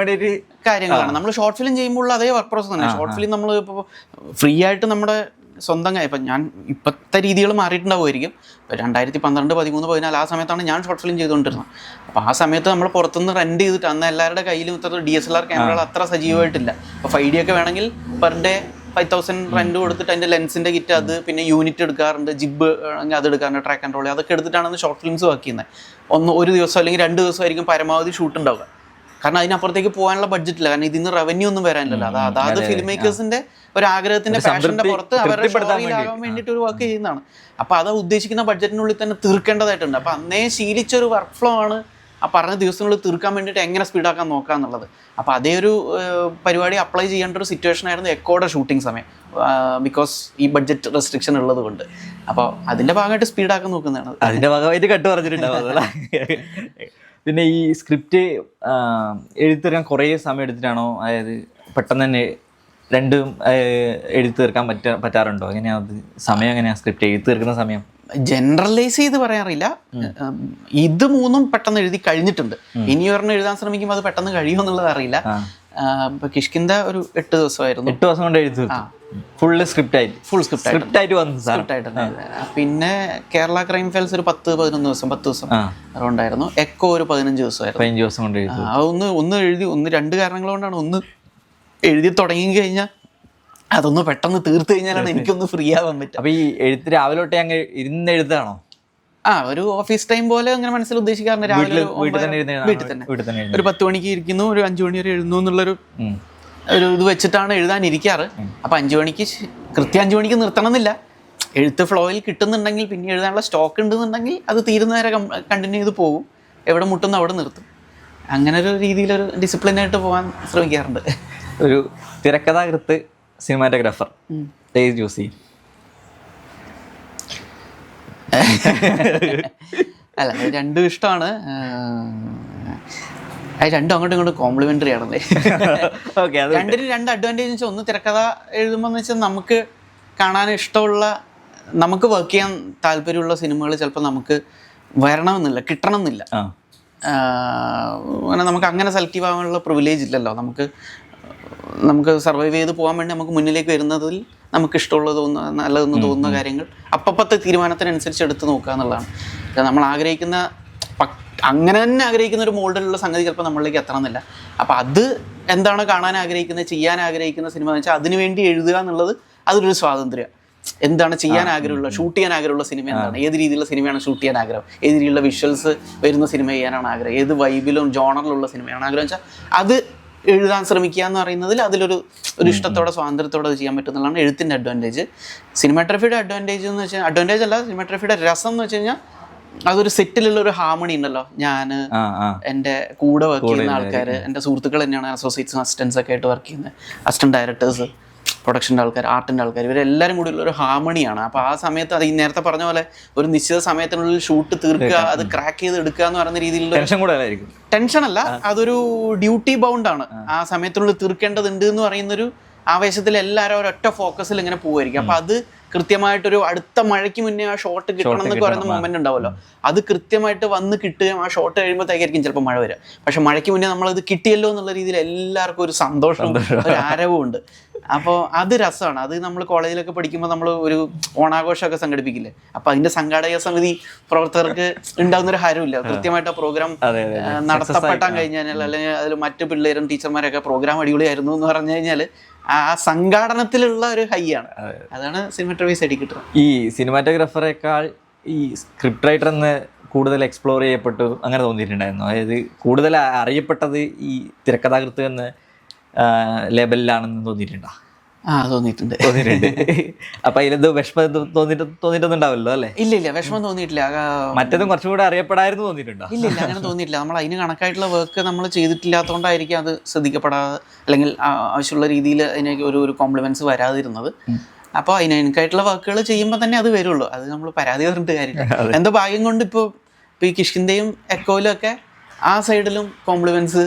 കാര്യങ്ങളാണ്. നമ്മൾ ഷോർട്ട് ഫിലിം ചെയ്യുമ്പോൾ അതേ വർക്ക് പ്രോസസ് തന്നെ. ഷോർട്ട് ഫിലിം നമ്മൾ ഇപ്പോൾ ഫ്രീ ആയിട്ട് നമ്മുടെ സ്വന്തം ഇപ്പം ഞാൻ ഇപ്പോഴത്തെ രീതികൾ മാറിയിട്ടുണ്ടാവുമായിരിക്കും. ഇപ്പോൾ 2012, 13, 14 ആ സമയത്താണ് ഞാൻ ഷോർട്ട് ഫിലിം ചെയ്തുകൊണ്ടിരുന്നത്. അപ്പോൾ ആ സമയത്ത് നമ്മൾ പുറത്തുനിന്ന് റെൻറ്റ് ചെയ്തിട്ട് അന്ന് എല്ലാവരുടെ കയ്യിലും ഇത്ര DSLR ക്യാമറകൾ അത്ര സജീവമായിട്ടില്ല. അപ്പോൾ 5D ഒക്കെ വേണമെങ്കിൽ പെർ ഡേ 5,000 റെൻറ്റ് കൊടുത്തിട്ട് അതിൻ്റെ ലെൻസിൻ്റെ കിറ്റ്, അത് പിന്നെ യൂണിറ്റ് എടുക്കാറുണ്ട്, ജിബ് ആണെങ്കിൽ അത് എടുക്കാറുണ്ട്, ട്രാക്ക് ആൻഡ് റോൾ അതൊക്കെ എടുത്തിട്ടാണ് ഷോർട്ട് ഫിലിംസ് വർക്ക് ചെയ്യുന്നത്. ഒരു ദിവസം അല്ലെങ്കിൽ 2 ദിവസമായിരിക്കും പരമാവധി ഷൂട്ട് ഉണ്ടാവുക. കാരണം അതിനപ്പുറത്തേക്ക് പോകാനുള്ള ബഡ്ജറ്റ് ഇല്ല. കാരണം ഇതിന്ന് റവന്യൂ ഒന്നും വരാനില്ലല്ലോ. അതായത് ഫിലിം മേക്കേഴ്സിന്റെ ഒരു ആഗ്രഹത്തിന്റെ പാഷന്റെ പുറത്ത് അവരുടെ ഷോയിലാകാൻ വേണ്ടിയിട്ട് ഒരു വർക്ക് ചെയ്യുന്നതാണ്. അപ്പൊ അത് ഉദ്ദേശിക്കുന്ന ബഡ്ജറ്റിനുള്ളിൽ തന്നെ തീർക്കേണ്ടതായിട്ടുണ്ട്. അപ്പൊ അന്നേ ശീലിച്ചൊരു വർക്ക് ഫ്ലോ ആണ് ആ പറഞ്ഞ ദിവസങ്ങളിൽ തീർക്കാൻ വേണ്ടിയിട്ട് എങ്ങനെ സ്പീഡാക്കാൻ നോക്കുക എന്നുള്ളത്. അപ്പോൾ അതേ ഒരു പരിപാടി അപ്ലൈ ചെയ്യേണ്ട ഒരു സിറ്റുവേഷൻ ആയിരുന്നു എക്കോയുടെ ഷൂട്ടിംഗ് സമയം. ബിക്കോസ് ഈ ബഡ്ജറ്റ് റെസ്ട്രിക്ഷൻ ഉള്ളത് കൊണ്ട്. അപ്പോൾ അതിന്റെ ഭാഗമായിട്ട് സ്പീഡാക്കാൻ നോക്കുന്നതാണ്. അതിന്റെ ഭാഗമായിട്ട് കട്ട് പറഞ്ഞിട്ടുണ്ടാവും. പിന്നെ ഈ സ്ക്രിപ്റ്റ് എഴുതി തീർക്കാൻ കുറേ സമയം എടുത്തിട്ടാണോ, അതായത് പെട്ടെന്ന് തന്നെ രണ്ടും എഴുതി തീർക്കാൻ പറ്റാറുണ്ടോ? എങ്ങനെയാണ് സമയം, എങ്ങനെയാണ് സ്ക്രിപ്റ്റ് എഴുതി തീർക്കുന്ന സമയം? ജനറലൈസ് ചെയ്ത് പറയാറില്ല. ഇത് 3 പെട്ടെന്ന് എഴുതി കഴിഞ്ഞിട്ടുണ്ട്. ഇനി ഒരെണ്ണം എഴുതാൻ ശ്രമിക്കുമ്പോൾ അത് പെട്ടെന്ന് കഴിയുമോ എന്നുള്ളത് അറിയില്ല. ഇപ്പൊ കിഷ്കിന്ദ ഒരു 8 ദിവസമായിരുന്നു. 8 ദിവസം കൊണ്ട് എഴുതി ഫുൾ സ്ക്രിപ്റ്റ് ആയിട്ട് വന്നു. പിന്നെ കേരള ക്രൈം ഫയൽസ് ഒരു 10-11 ദിവസം ഉണ്ടായിരുന്നു. എക്കോ ഒരു 15 ദിവസമായിരുന്നു. 15 ദിവസം കൊണ്ട് എഴുതി. ഒന്ന് എഴുതി 2 കാരണങ്ങൾ കൊണ്ടാണ്. ഒന്ന് എഴുതി തുടങ്ങി കഴിഞ്ഞാൽ അതൊന്ന് പെട്ടെന്ന് തീർത്ത് കഴിഞ്ഞാലാണ് എനിക്കൊന്ന് ഫ്രീ ആവാൻ പറ്റും. അപ്പൊ ഈ എഴുത്ത് രാവിലെ തൊട്ടേ അങ്ങ് ഇരുന്ന് എഴുതാണോ? ഒരു ഓഫീസ് ടൈം പോലെ അങ്ങനെ മനസ്സിൽ ഉദ്ദേശിക്കാറുണ്ട്. രാവിലെ വീട്ടിൽ തന്നെ ഒരു 10 മണിക്ക് ഇരിക്കുന്നു, ഒരു 5 മണി വരെ എഴുതുന്നു എന്നുള്ളൊരു ഇത് വെച്ചിട്ടാണ് എഴുതാൻ ഇരിക്കാറ്. അപ്പൊ 5 മണിക്ക് കൃത്യം 5 മണിക്ക് നിർത്തണം എന്നില്ല. എഴുത്ത് ഫ്ലോയിൽ കിട്ടുന്നുണ്ടെങ്കിൽ, പിന്നെ എഴുതാനുള്ള സ്റ്റോക്ക് ഉണ്ടെന്നുണ്ടെങ്കിൽ അത് തീരുന്നവരെ കണ്ടിന്യൂ ചെയ്ത് പോകും. എവിടെ മുട്ടുന്നു അവിടെ നിർത്തും. അങ്ങനെ ഒരു രീതിയിലൊരു ഡിസിപ്ലിനായിട്ട് പോകാൻ ശ്രമിക്കാറുണ്ട്. ഒരു തിരക്കഥാകൃത്ത്, സിനിമാറ്റോഗ്രാഫർ ചൂസ് ചെയ്യും? അല്ല, രണ്ടും ഇഷ്ടമാണ്. അത് രണ്ടും അങ്ങോട്ടും ഇങ്ങോട്ടും കോംപ്ലിമെന്ററി ആണല്ലേ. രണ്ടിനും 2 അഡ്വാൻറ്റേജ് വെച്ചാൽ, ഒന്ന് തിരക്കഥ എഴുതുമ്പോൾ എന്ന് വെച്ചാൽ നമുക്ക് കാണാൻ ഇഷ്ടമുള്ള, നമുക്ക് വർക്ക് ചെയ്യാൻ താല്പര്യമുള്ള സിനിമകൾ ചിലപ്പോൾ നമുക്ക് വരണമെന്നില്ല, കിട്ടണം എന്നില്ല. അങ്ങനെ നമുക്ക് അങ്ങനെ സെലക്റ്റീവ് ആവാനുള്ള പ്രിവിലേജ് ഇല്ലല്ലോ. നമുക്ക് സർവൈവ് ചെയ്ത് പോകാൻ വേണ്ടി നമുക്ക് മുന്നിലേക്ക് വരുന്നതിൽ നമുക്ക് ഇഷ്ടമുള്ളത് തോന്നുന്ന, നല്ലതെന്ന് തോന്നുന്ന കാര്യങ്ങൾ അപ്പത്തെ തീരുമാനത്തിനനുസരിച്ച് എടുത്ത് നോക്കുക എന്നുള്ളതാണ്. നമ്മൾ ആഗ്രഹിക്കുന്ന, അങ്ങനെ തന്നെ ആഗ്രഹിക്കുന്ന ഒരു മോൾഡിലുള്ള സംഗതി ചിലപ്പോൾ നമ്മളിലേക്ക് എത്തണമെന്നില്ല. അപ്പം അത് എന്താണ് കാണാൻ ആഗ്രഹിക്കുന്നത്, ചെയ്യാൻ ആഗ്രഹിക്കുന്ന സിനിമ എന്ന് വെച്ചാൽ അതിനു വേണ്ടി എഴുതുക എന്നുള്ളത് അതൊരു സ്വാതന്ത്ര്യം. എന്താണ് ചെയ്യാൻ ആഗ്രഹമുള്ള, ഷൂട്ട് ചെയ്യാൻ ആഗ്രഹമുള്ള സിനിമ എന്താണ്, ഏത് രീതിയിലുള്ള സിനിമയാണ് ഷൂട്ട് ചെയ്യാൻ ആഗ്രഹം, ഏത് രീതിയിലുള്ള വിഷ്വൽസ് വരുന്ന സിനിമ ചെയ്യാനാണ് ആഗ്രഹം, ഏത് വൈബിലും ജോണറിലുള്ള സിനിമയാണ് ആഗ്രഹം വെച്ചാൽ അത് എഴുതാൻ ശ്രമിക്കുക എന്ന് പറയുന്നതിൽ അതിലൊരു ഇഷ്ടത്തോടെ, സ്വാതന്ത്ര്യത്തോടെ അത് ചെയ്യാൻ പറ്റുന്നതാണ് എഴുത്തിൻ്റെ അഡ്വാൻറ്റേജ്. സിനിമാറ്റോഗ്രഫിയുടെ അഡ്വാൻറ്റേജ് എന്ന് വെച്ചാൽ, അഡ്വാൻറ്റേജ് അല്ല, സിനിമാറ്റോഗ്രഫിയുടെ രസം എന്ന് വെച്ച് കഴിഞ്ഞാൽ അതൊരു സെറ്റിലുള്ള ഒരു ഹാർമണി ഉണ്ടല്ലോ. ഞാൻ എൻ്റെ കൂടെ വർക്ക് ചെയ്യുന്ന ആൾക്കാർ, എൻ്റെ സുഹൃത്തുക്കൾ തന്നെയാണ്, അസോസിയേറ്റ്സും അസിസ്റ്റൻസ് ഒക്കെ ആയിട്ട് വർക്ക് ചെയ്യുന്നത്, അസിസ്റ്റന്റ് ഡയറക്ടേഴ്സ്, പ്രൊഡക്ഷൻ്റെ ആൾക്കാർ, ആർട്ടിൻ്റെ ആൾക്കാർ, ഇവരെല്ലാവരും കൂടി ഉള്ളൊരു ഹാർമണിയാണ്. അപ്പോൾ ആ സമയത്ത് അത് ഈ നേരത്തെ പറഞ്ഞ പോലെ ഒരു നിശ്ചിത സമയത്തിനുള്ളിൽ ഷൂട്ട് തീർക്കുക, അത് ക്രാക്ക് ചെയ്ത് എടുക്കുക എന്ന് പറയുന്ന രീതിയിലുള്ള ടെൻഷൻ അല്ല, അതൊരു ഡ്യൂട്ടി ബൗണ്ടാണ്. ആ സമയത്തിനുള്ളിൽ തീർക്കേണ്ടതുണ്ട് എന്ന് പറയുന്നൊരു ആവേശത്തിൽ എല്ലാവരും ഒരൊറ്റ ഫോക്കസിൽ ഇങ്ങനെ പോവുമായിരിക്കും. അപ്പം അത് കൃത്യമായിട്ടൊരു അടുത്ത മഴയ്ക്ക് മുന്നേ ആ ഷോട്ട് കിട്ടണം എന്നൊക്കെ പറയുന്ന മൊമെന്റ് ഉണ്ടാവുമല്ലോ, അത് കൃത്യമായിട്ട് വന്ന് കിട്ടുകയും ആ ഷോട്ട് കഴിയുമ്പോഴത്തേക്കായിരിക്കും ചിലപ്പോൾ മഴ വരിക. പക്ഷെ മഴയ്ക്ക് മുന്നേ നമ്മളത് കിട്ടിയല്ലോ എന്നുള്ള രീതിയിൽ എല്ലാവർക്കും ഒരു സന്തോഷവും ഒരു ആരവവും ഉണ്ട്. അപ്പോൾ അത് രസമാണ്. അത് നമ്മൾ കോളേജിലൊക്കെ പഠിക്കുമ്പോൾ നമ്മൾ ഒരു ഓണാഘോഷമൊക്കെ സംഘടിപ്പിക്കില്ലേ, അപ്പോൾ അതിന്റെ സംഘാടക സമിതി പ്രവർത്തകർക്ക് ഉണ്ടാകുന്നൊരു ഹരമില്ല. കൃത്യമായിട്ട് ആ പ്രോഗ്രാം നടത്തപ്പെട്ടാൻ കഴിഞ്ഞാൽ, അല്ലെങ്കിൽ അതിൽ മറ്റു പിള്ളേരും ടീച്ചർമാരൊക്കെ പ്രോഗ്രാം അടിപൊളിയായിരുന്നു എന്ന് പറഞ്ഞു കഴിഞ്ഞാൽ ആ സംഘാടനത്തിലുള്ള ഒരു ഹൈ ആണ്. അതാണ് സിനിമാറ്റോഗ്രഫി സൈഡിൽ കിട്ടുന്നത്. ഈ സിനിമാറ്റോഗ്രാഫറേക്കാൾ ഈ സ്ക്രിപ്റ്റ് റൈറ്റർ എന്ന് കൂടുതൽ എക്സ്പ്ലോർ ചെയ്യപ്പെട്ടു അങ്ങനെ തോന്നിയിട്ടുണ്ടായിരുന്നു? അതായത് കൂടുതൽ അറിയപ്പെട്ടത് ഈ തിരക്കഥാകൃത്ത് എന്ന ലേബലിലാണെന്ന് തോന്നിയിട്ടുണ്ടോ? തോന്നിയിട്ടുണ്ട്. അപ്പൊ അതിലെന്ത് വിഷമം തോന്നിയിട്ടൊന്നുണ്ടാവല്ലോ അല്ലേ? ഇല്ല, വിഷമം തോന്നിയിട്ടില്ല. മറ്റതും കുറച്ചും കൂടെ അറിയപ്പെടായിരുന്നു തോന്നിയിട്ടുണ്ടോ? ഇല്ല, അങ്ങനെ തോന്നിയിട്ടില്ല. നമ്മൾ അതിന് കണക്കായിട്ടുള്ള വർക്ക് നമ്മൾ ചെയ്തിട്ടില്ലാത്തതുകൊണ്ടായിരിക്കും അത് ശ്രദ്ധിക്കപ്പെടാതെ, അല്ലെങ്കിൽ ആവശ്യമുള്ള രീതിയിൽ അതിന് ഒരു കോംപ്ലിമെന്റ്സ് വരാതിരുന്നത്. അപ്പോൾ എനിക്കായിട്ടുള്ള വർക്കുകൾ ചെയ്യുമ്പോൾ തന്നെ അത് വരുള്ളൂ. അത് നമ്മൾ പരാതി പറഞ്ഞിട്ട് കാര്യമില്ല. എന്തോ ഭാഗ്യം കൊണ്ട് ഇപ്പോൾ ഈ കിഷ്കിന്ദയും എക്കോയിലും ഒക്കെ ആ സൈഡിലും കോംപ്ലിമെന്റ്സ്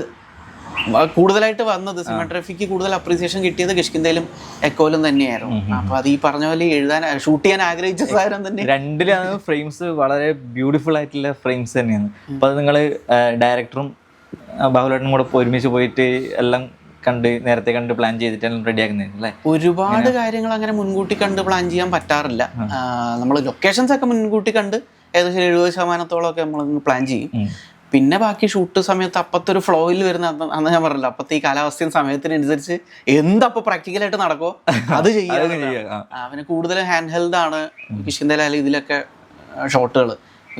കൂടുതലായിട്ട് വന്നത്, സിനിമാറ്റോഗ്രഫിക്ക് കൂടുതൽ അപ്രീസിയേഷൻ കിട്ടിയത് കിഷ്കിന്ദയിലും എക്കോയിലും തന്നെയായിരുന്നു. അപ്പൊ അത് ഈ പറഞ്ഞ പോലെ എഴുതാൻ, ഷൂട്ട് ചെയ്യാൻ ആഗ്രഹിച്ച സാധനം തന്നെ. രണ്ടിലാണ് ഫ്രെയിംസ് വളരെ ബ്യൂട്ടിഫുൾ ആയിട്ടുള്ള ഫ്രെയിംസ് തന്നെയാണ്. അപ്പൊ അത് നിങ്ങൾ ഡയറക്ടറും ബാഹുലേട്ടനും കൂടെ ഒരുമിച്ച് പോയിട്ട് എല്ലാം കണ്ട് നേരത്തെ കണ്ട് പ്ലാൻ ചെയ്തിട്ടാണ് റെഡി ആക്കുന്നത് അല്ലേ? ഒരുപാട് കാര്യങ്ങൾ അങ്ങനെ മുൻകൂട്ടി കണ്ട് പ്ലാൻ ചെയ്യാൻ പറ്റാറില്ല. നമ്മൾ ലൊക്കേഷൻസ് ഒക്കെ മുൻകൂട്ടി കണ്ട് ഏകദേശം 70% ഒക്കെ നമ്മൾ പ്ലാൻ ചെയ്യും. പിന്നെ ബാക്കി ഷൂട്ട് സമയത്ത് അപ്പത്തെ ഒരു ഫ്ലോയിൽ വരുന്ന അന്ന് ഞാൻ പറഞ്ഞല്ലോ, അപ്പത്തെ ഈ കാലാവസ്ഥയും സമയത്തിനനുസരിച്ച് എന്തപ്പോൾ പ്രാക്ടിക്കലായിട്ട് നടക്കോ അത് ചെയ്യാം. അവന് കൂടുതലും ഹാൻഡ് ഹെൽഡ് ആണ് കിഷ്കിന്ധയിലായാലും ഇതിലൊക്കെ ഷോട്ടുകൾ.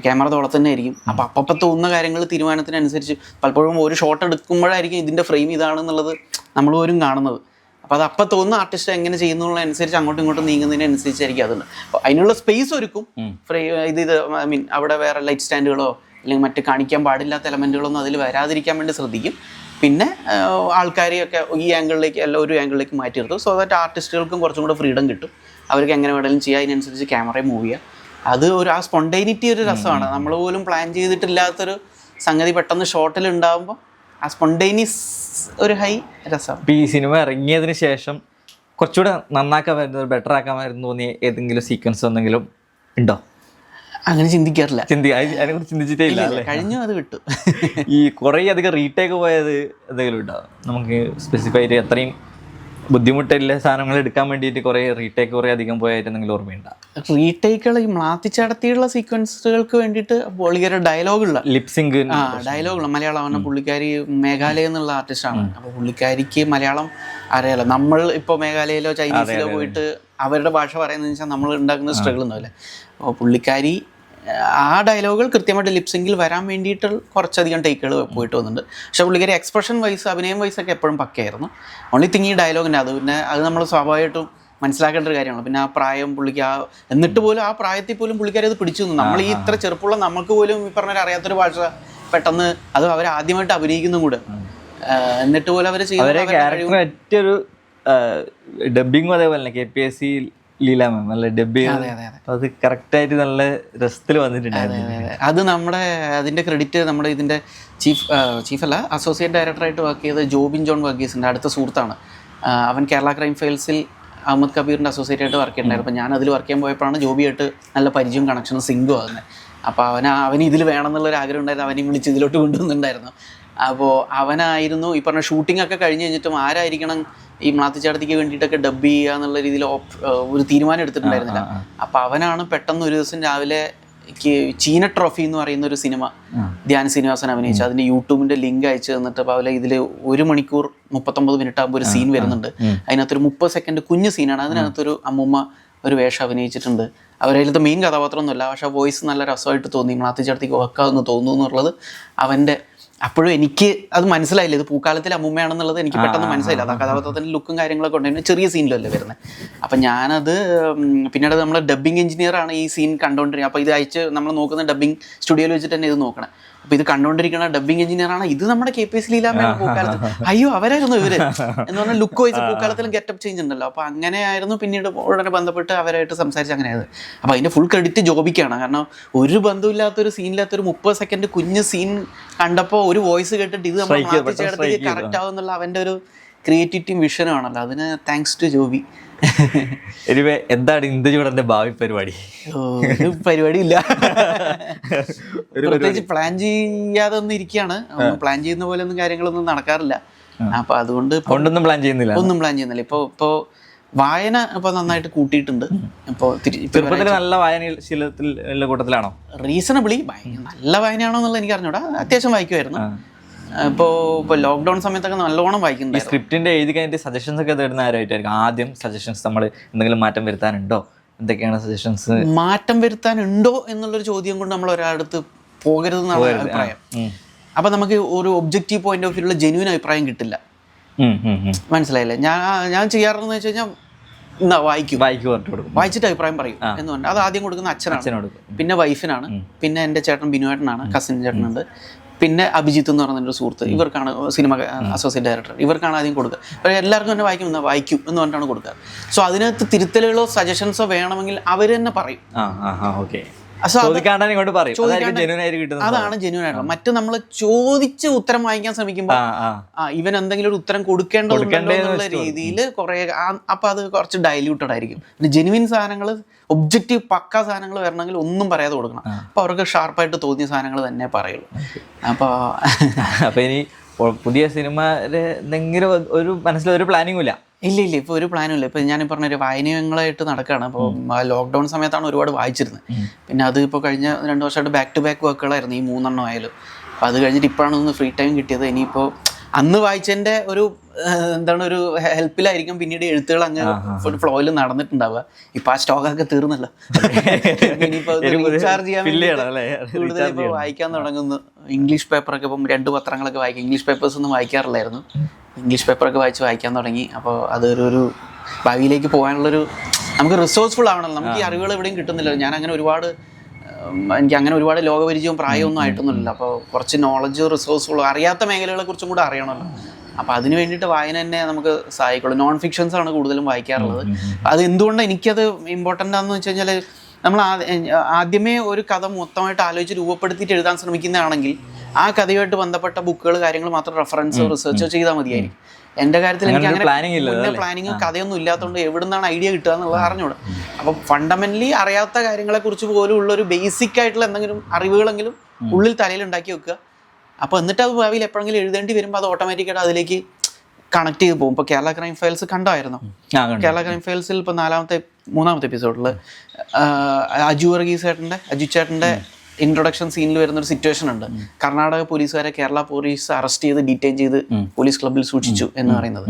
ക്യാമറ തോളത്ത് തന്നെ ആയിരിക്കും. അപ്പം തോന്നുന്ന കാര്യങ്ങൾ തീരുമാനത്തിനനുസരിച്ച് പലപ്പോഴും ഒരു ഷോട്ട് എടുക്കുമ്പോഴായിരിക്കും ഇതിൻ്റെ ഫ്രെയിം ഇതാണെന്നുള്ളത് നമ്മൾ പോലും കാണുന്നത്. അപ്പോൾ അത് അപ്പം തോന്നുന്ന ആർട്ടിസ്റ്റ് എങ്ങനെ ചെയ്യുന്നതിനനുസരിച്ച് അങ്ങോട്ടും ഇങ്ങോട്ടും നീങ്ങുന്നതിനനുസരിച്ചായിരിക്കും അതുണ്ട്. അപ്പോൾ അതിനുള്ള സ്പേസ് ഒരുക്കും. ഇത് ഐ മീൻ അവിടെ വേറെ ലൈറ്റ് സ്റ്റാൻഡുകളോ അല്ലെങ്കിൽ മറ്റ് കാണിക്കാൻ പാടില്ലാത്ത എലമെൻറ്റുകളൊന്നും അതിൽ വരാതിരിക്കാൻ വേണ്ടി ശ്രദ്ധിക്കും. പിന്നെ ആൾക്കാരെയൊക്കെ ഈ ആംഗിളിലേക്ക് അല്ല ഒരു ആംഗിളിലേക്ക് മാറ്റി നിർത്തും. സോ ദാറ്റ് ആർട്ടിസ്റ്റുകൾക്കും കുറച്ചും കൂടെ ഫ്രീഡം കിട്ടും. അവർക്ക് എങ്ങനെ വേണമെങ്കിലും ചെയ്യാം, അതിനനുസരിച്ച് ക്യാമറയെ മൂവ് ചെയ്യുക. അത് ആ സ്പോണ്ടേനിറ്റി ഒരു രസമാണ്. നമ്മൾ പോലും പ്ലാൻ ചെയ്തിട്ടില്ലാത്തൊരു സംഗതി പെട്ടെന്ന് ഷോട്ടിൽ ഉണ്ടാകുമ്പോൾ ആ സ്പോണ്ടേനിയസ് ഒരു ഹൈ രസമാണ്. ഇപ്പോൾ ഈ സിനിമ ഇറങ്ങിയതിന് ശേഷം കുറച്ചുകൂടെ നന്നാക്കാൻ വരുന്നത് ബെറ്റർ ആക്കാൻ വരുന്നു തോന്നിയ ഏതെങ്കിലും സീക്വൻസ് എന്തെങ്കിലും ഉണ്ടോ? അങ്ങനെ ചിന്തിക്കാറില്ല. അതിനെക്കുറിച്ച് ചിന്തിച്ചിട്ടേ ഇല്ല അല്ലേ? കഴിഞ്ഞു, അത് വിട്ടു. ഈ കുറേ അധികം റീടേക്ക് പോയത് എന്തെങ്കിലും ഉണ്ടാവും? നമുക്ക് സ്പെസിഫൈ ആയിട്ട് അത്രയും ബുദ്ധിമുട്ടില്ല സാധനങ്ങൾ എടുക്കാൻ വേണ്ടിയിട്ട് കുറേ റീടേക്ക് കുറേ അധികം പോയായിട്ട് എന്തെങ്കിലും ഓർമ്മയുണ്ടോ? റീടേക്കുകൾ ഈ മാത്തിച്ചടത്തിയുള്ള സീക്വൻസുകൾക്ക് വേണ്ടിയിട്ട് പുള്ളിക്കാരി ഡയലോഗുള്ള ലിപ്സിങ്ക് ഡയലോഗുള്ള മലയാളമാണ്. പുള്ളിക്കാരി മേഘാലയ എന്നുള്ള ആർട്ടിസ്റ്റാണ്. അപ്പോൾ പുള്ളിക്കാരിക്ക് മലയാളം അറിയാലോ. നമ്മൾ ഇപ്പോൾ മേഘാലയയിലോ ചൈനീസിലോ പോയിട്ട് അവരുടെ ഭാഷ പറയുന്നതെന്ന് വെച്ചാൽ നമ്മൾ ഉണ്ടാക്കുന്ന സ്ട്രഗിൾ ഉണ്ടാവില്ലേ. അപ്പോൾ പുള്ളിക്കാരി ആ ഡയലോഗുകൾ കൃത്യമായിട്ട് ലിപ്സിങ്കിൽ വരാൻ വേണ്ടിയിട്ട് കുറച്ചധികം ടേക്കുകൾ പോയിട്ട് വന്നിട്ടുണ്ട്. പക്ഷേ പുള്ളിക്കാരി എക്സ്പ്രഷൻ വൈസ് അഭിനയം വൈസൊക്കെ എപ്പോഴും പക്കയായിരുന്നു. ഓൺലി തിങ് ഈ ഡയലോഗിൻ്റെ അത് നമ്മൾ സ്വാഭാവികമായിട്ടും മനസ്സിലാക്കേണ്ട ഒരു കാര്യമാണ്. പിന്നെ ആ പ്രായം പുള്ളിക്ക് എന്നിട്ട് പോലും ആ പ്രായത്തിൽ പോലും പുള്ളിക്കാരി അത് പിടിച്ചു നിന്നു. നമ്മൾ ഈ ഇത്ര ചെറുപ്പമുള്ള നമുക്ക് പോലും ഈ പറഞ്ഞ അറിയാത്തൊരു ഭാഷ പെട്ടെന്ന് അത് അവർ ആദ്യമായിട്ട് അഭിനയിക്കുന്നതും കൂടെ എന്നിട്ട് പോലും അവർ ചെയ്യുന്ന മറ്റൊരു ഡബിങ്ങും അതേപോലെ KPSC ലീല മാം നല്ല ഡബ് അത് കറക്റ്റായിട്ട് നല്ല രസത്തിൽ വന്നിട്ടുണ്ടായിരുന്നു. അത് നമ്മുടെ അതിൻ്റെ ക്രെഡിറ്റ് നമ്മുടെ ഇതിൻ്റെ ചീഫല്ല അസോസിയേറ്റ് ഡയറക്ടറായിട്ട് വർക്ക് ചെയ്ത ജോബിൻ ജോൺ വർഗീസിൻ്റെ അടുത്ത സുഹൃത്താണ്. അവൻ കേരള ക്രൈം ഫയൽസിൽ അഹമ്മദ് കബീറിൻ്റെ അസോസിയേറ്റ് ആയിട്ട് വർക്ക് ചെയ്തിട്ടുണ്ടായിരുന്നു. അപ്പോൾ ഞാൻ അതിൽ വർക്ക് ചെയ്യാൻ പോയപ്പോഴാണ് ജോബിയായിട്ട് നല്ല പരിചയം കണക്ഷനും സിങ്കും ആകുന്നത്. അപ്പോൾ അവന് ഇതിൽ വേണമെന്നുള്ളൊരു ആഗ്രഹം ഉണ്ടായിരുന്നു. അവനെയും വിളിച്ച് ഇതിലോട്ട് കൊണ്ടുവന്നിട്ടുണ്ടായിരുന്നു. അപ്പോൾ അവനായിരുന്നു ഈ പറഞ്ഞ ഷൂട്ടിംഗ് ഒക്കെ കഴിഞ്ഞ് കഴിഞ്ഞിട്ടും ആരായിരിക്കണം ഈ മാത്തിച്ചാടത്തിക്ക് വേണ്ടിയിട്ടൊക്കെ ഡബ് ചെയ്യുക എന്നുള്ള രീതിയിൽ ഒരു തീരുമാനം എടുത്തിട്ടുണ്ടായിരുന്നില്ല. അപ്പോൾ അവനാണ് പെട്ടെന്ന് ഒരു ദിവസം രാവിലെ ചീന ട്രോഫി എന്ന് പറയുന്ന ഒരു സിനിമ ധ്യാൻ ശ്രീനിവാസൻ അഭിനയിച്ചു. അതിൻ്റെ യൂട്യൂബിൻ്റെ ലിങ്ക് അയച്ചു തന്നിട്ട് അപ്പോൾ അതിൽ ഇതിൽ 1 മണിക്കൂർ 39 മിനിറ്റ് ആകുമ്പോൾ ഒരു സീൻ വരുന്നുണ്ട്. അതിനകത്തൊരു 30 സെക്കൻഡ് കുഞ്ഞു സീനാണ്. അതിനകത്തൊരു അമ്മൂമ്മ ഒരു വേഷം അഭിനയിച്ചിട്ടുണ്ട്. അവരതിലത്തെ മെയിൻ കഥാപാത്രമൊന്നുമല്ല, പക്ഷേ വോയിസ് നല്ല രസമായിട്ട് തോന്നി. മാത്തിച്ചാടത്തിക്ക് വക്കാമെന്ന് തോന്നുന്നു എന്നുള്ളത് അവൻ്റെ അപ്പോഴും എനിക്ക് അത് മനസ്സിലായില്ല. ഇത് പൂക്കാലത്തിലെ അമ്മൂമ്മയാണെന്നുള്ളത് എനിക്ക് പെട്ടെന്ന് മനസ്സിലായില്ല. അത് ആ കഥാപാത്രത്തിൻ്റെ ലുക്കും കാര്യങ്ങളൊക്കെ ഉണ്ടായിരുന്നു. ചെറിയ സീനിലല്ലേ വരുന്നത്. അപ്പം ഞാനത് പിന്നീട് നമ്മൾ ഡബ്ബിങ് എഞ്ചിനീയറാണ് ഈ സീൻ കണ്ടുകൊണ്ടിരിക്കുക. അപ്പോൾ ഇത് അയച്ച് നമ്മൾ നോക്കുന്ന ഡബ്ബിങ് സ്റ്റുഡിയോയിൽ വെച്ചിട്ട് തന്നെ ഇത് നോക്കണം. അപ്പോൾ ഇത് കണ്ടുകൊണ്ടിരിക്കുന്ന ഡബ്ബിങ് എഞ്ചിനീയറാണ്. ഇത് നമ്മുടെ KPSC ലീലാമ്മയാണ് പൂക്കാലത്ത്. അയ്യോ അവരായിരുന്നു ഇവര് എന്ന് പറഞ്ഞാൽ ലുക്ക് വൈസ് പൂക്കാലത്തിലും ഗെറ്റപ്പ് ചേഞ്ച് ഉണ്ടല്ലോ. അപ്പോൾ അങ്ങനെയായിരുന്നു. പിന്നീട് ഉടനെ ബന്ധപ്പെട്ട് അവരായിട്ട് സംസാരിച്ച് അങ്ങനെയായത്. അപ്പോൾ അതിൻ്റെ ഫുൾ ക്രെഡിറ്റ് ജോബിക്കാണ്. കാരണം ഒരു ബന്ധമില്ലാത്തൊരു സീനില്ലാത്തൊരു 30 സെക്കൻഡ് കുഞ്ഞ് സീൻ കണ്ടപ്പോൾ ഒരു വോയിസ് കേട്ടിട്ട് ഇത് നമ്മൾ മാറ്റിച്ചേടത്തേക്ക് കറക്റ്റ് ആവുന്നുള്ള അവൻ്റെ ഒരു ക്രിയേറ്റിവിറ്റിയും വിഷനും ആണല്ലോ. അതിന് താങ്ക്സ് ടു ജോബി. എന്താണ് ഇന്ദുചൂടന്റെ ഭാവി പരിപാടി? പരിപാടിയില്ല, പ്രത്യേകിച്ച് പ്ലാൻ ചെയ്യാതെ ഒന്നും ഇരിക്കുകയാണ്. പ്ലാൻ ചെയ്യുന്ന പോലെ ഒന്നും കാര്യങ്ങളൊന്നും നടക്കാറില്ല. അപ്പൊ അതുകൊണ്ട് ഒന്നും പ്ലാൻ ചെയ്യുന്നില്ല. ഇപ്പൊ വായന ഇപ്പൊ നന്നായിട്ട് കൂട്ടിയിട്ടുണ്ട്. ഇപ്പൊ നല്ല വായനശീലത്തിലുള്ള കൂട്ടത്തിലാണോ? റീസണബിളി നല്ല വായനയാണോ എന്നുള്ളത് എനിക്ക് അറിഞ്ഞൂടാ. അത്യാവശ്യം വായിക്കുമായിരുന്നു. ഇപ്പോൾ ലോക്ക്ഡൗൺ സമയത്തൊക്കെ നല്ലോണം വായിക്കുന്നത്. ഈ സ്ക്രിപ്റ്റിന്റെ എഴുതി കഴിഞ്ഞിട്ട് സജഷൻസ് ഒക്കെ തരുന്ന ആരായിട്ടായിരിക്കും ആദ്യം സജഷൻസ്? നമ്മൾ എന്തെങ്കിലും മാറ്റം വരുത്താനുണ്ടോ? എന്തൊക്കെയാണ് സജഷൻസ്? മാറ്റം വരുത്താനുണ്ടോ എന്നുള്ളൊരു ചോദ്യം കൊണ്ട് നമ്മൾ ഒരാളടുത്ത് പോകരുതെന്നാണ് അഭിപ്രായം. അപ്പൊ നമുക്ക് ഒരു ഒബ്ജക്റ്റീവ് പോയിന്റ് ഓഫ് വ്യൂള്ള ജെന്യൂൻ അഭിപ്രായം കിട്ടില്ല. മനസ്സിലായില്ലേ? ഞാൻ ചെയ്യാറെന്ന് വെച്ച് കഴിഞ്ഞാൽ വായിച്ചിട്ട് അഭിപ്രായം പറയും എന്ന് പറഞ്ഞാൽ അത് ആദ്യം കൊടുക്കുന്ന അച്ഛനാണ്, പിന്നെ വൈഫിനാണ്, പിന്നെ എൻ്റെ ചേട്ടൻ ബിനുവേട്ടനാണ്, കസിൻ ചേട്ടനുണ്ട്, പിന്നെ അഭിജിത്ത് എന്ന് പറയുന്നൊരു സുഹൃത്ത്. ഇവർക്കാണ് സിനിമ അസോസിയേറ്റ് ഡയറക്ടർ. ഇവർക്കാണ് ആദ്യം കൊടുക്കുക. അപ്പോൾ എല്ലാവർക്കും തന്നെ വായിക്കും എന്ന് പറഞ്ഞിട്ടാണ് കൊടുക്കുക. സോ അതിനകത്ത് തിരുത്തലുകളോ സജഷൻസോ വേണമെങ്കിൽ അവർ തന്നെ പറയും. അതാണ് ജെന്യൂൻ ആയിട്ടുള്ളത്. മറ്റ് നമ്മൾ ചോദിച്ച് ഉത്തരം വാങ്ങിക്കാൻ ശ്രമിക്കുമ്പോൾ ഇവൻ എന്തെങ്കിലും ഒരു ഉത്തരം കൊടുക്കേണ്ടതെന്നുള്ള രീതിയിൽ കുറെ അപ്പൊ അത് കുറച്ച് ഡൈല്യൂട്ടഡ് ആയിരിക്കും. പിന്നെ ജെന്യൂൻ സാധനങ്ങൾ ഒബ്ജക്റ്റീവ് പക്ക സാധനങ്ങൾ വരണമെങ്കിൽ ഒന്നും പറയാതെ കൊടുക്കണം. അപ്പൊ അവർക്ക് ഷാർപ്പായിട്ട് തോന്നിയ സാധനങ്ങൾ തന്നെ പറയുള്ളൂ. അപ്പൊ ഇനി പുതിയ സിനിമ എന്തെങ്കിലും ഒരു മനസ്സിലൊരു പ്ലാനിങ്ങും ഇല്ല? ഇല്ല ഇപ്പോൾ ഒരു പ്ലാനും ഇല്ല. ഇപ്പോൾ ഞാൻ പറഞ്ഞൊരു വായനങ്ങളായിട്ട് നടക്കുകയാണ്. അപ്പോൾ ലോക്ക്ഡൗൺ സമയത്താണ് ഒരുപാട് വായിച്ചിരുന്നത്. പിന്നെ അത് ഇപ്പോൾ കഴിഞ്ഞ 2 വർഷമായിട്ട് ബാക്ക് ടു ബാക്ക് വർക്കുകളായിരുന്നു ഈ 3 ആയാലും. അപ്പോൾ അത് കഴിഞ്ഞിട്ട് ഇപ്പോഴാണ് ഒന്ന് ഫ്രീ ടൈം കിട്ടിയത്. ഇനിയിപ്പോൾ അന്ന് വായിച്ചതിൻ്റെ ഒരു ഒരു ഹെൽപ്പിലായിരിക്കും പിന്നീട് എഴുത്തുകൾ അങ്ങ് ഫ്ലോയിൽ നടന്നിട്ടുണ്ടാവുക. ഇപ്പം ആ സ്റ്റോക്കൊക്കെ തീർന്നല്ലോ. ഇനിയിപ്പോൾ റീചാർജ് ചെയ്യാൻ കൂടുതൽ ഇപ്പോൾ വായിക്കാൻ തുടങ്ങുന്നു. ഇംഗ്ലീഷ് പേപ്പറൊക്കെ ഇപ്പം 2 പത്രങ്ങളൊക്കെ വായിക്കും. ഇംഗ്ലീഷ് പേപ്പേഴ്സ് ഒന്നും വായിക്കാറില്ലായിരുന്നു. ഇംഗ്ലീഷ് പേപ്പറൊക്കെ വായിക്കാൻ തുടങ്ങി. അപ്പോൾ അതൊരു ഭാവിയിലേക്ക് പോകാനുള്ളൊരു നമുക്ക് റിസോഴ്സ്ഫുൾ ആവണല്ലോ. നമുക്ക് ഈ അറിവുകൾ എവിടെയും കിട്ടുന്നില്ല. എനിക്ക് അങ്ങനെ ഒരുപാട് ലോകപരിചയവും പ്രായമൊന്നും ആയിട്ടൊന്നുമില്ല. അപ്പോൾ കുറച്ച് നോളജ് റിസോഴ്സ്ഫുൾ അറിയാത്ത മേഖലകളെ കുറിച്ചും കൂടെ അറിയണമല്ലോ. അപ്പോൾ അതിന് വേണ്ടിയിട്ട് വായന തന്നെ നമുക്ക് സഹായിക്കുള്ളൂ. നോൺ ഫിക്ഷൻസ് ആണ് കൂടുതലും വായിക്കാറുള്ളത്. അത് എന്തുകൊണ്ട് എനിക്കത് ഇമ്പോർട്ടൻ്റ് ആണെന്ന് വെച്ച് കഴിഞ്ഞാൽ നമ്മൾ ആദ്യമേ ഒരു കഥ മൊത്തമായിട്ട് ആലോചിച്ച് രൂപപ്പെടുത്തിയിട്ട് എഴുതാൻ ശ്രമിക്കുന്നതാണെങ്കിൽ ആ കഥയുമായിട്ട് ബന്ധപ്പെട്ട ബുക്കുകൾ കാര്യങ്ങൾ മാത്രം റെഫറൻസോ റിസർച്ചോ ചെയ്താൽ മതിയായിരിക്കും. എൻ്റെ കാര്യത്തിൽ എനിക്ക് അങ്ങനെ പ്ലാനിങ് കഥയൊന്നും ഇല്ലാത്തതുകൊണ്ട് എവിടെ നിന്നാണ് ഐഡിയ കിട്ടുക എന്നുള്ളത് അറിഞ്ഞൂടാ. അപ്പോൾ ഫണ്ടമെന്റലി അറിയാത്ത കാര്യങ്ങളെക്കുറിച്ച് പോലും ഉള്ളൊരു ബേസിക് ആയിട്ടുള്ള എന്തെങ്കിലും അറിവുകളെങ്കിലും ഉള്ളിൽ തലയിൽ ഉണ്ടാക്കി വെക്കുക. അപ്പോൾ എന്നിട്ട് അത് ഭാവിയിൽ എപ്പോഴെങ്കിലും എഴുതേണ്ടി വരുമ്പോൾ അത് ഓട്ടോമാറ്റിക്കായിട്ട് അതിലേക്ക് കണക്ട് ചെയ്ത് പോകും. ഇപ്പോൾ കേരള ക്രൈം ഫയൽസ് കണ്ടായിരുന്നു. കേരള ക്രൈം ഫയൽസിൽ ഇപ്പോൾ 3ാമത്തെ എപ്പിസോഡിൽ അജു ചേട്ടൻ്റെ ഇൻട്രൊഡക്ഷൻ സീനിൽ വരുന്നൊരു സിറ്റുവേഷൻ ഉണ്ട്. കർണാടക പോലീസുകാരെ കേരള പോലീസ് അറസ്റ്റ് ചെയ്ത് ഡീറ്റെയിൻ ചെയ്ത് പോലീസ് ക്ലബ്ബിൽ സൂക്ഷിച്ചു എന്ന് പറയുന്നത്.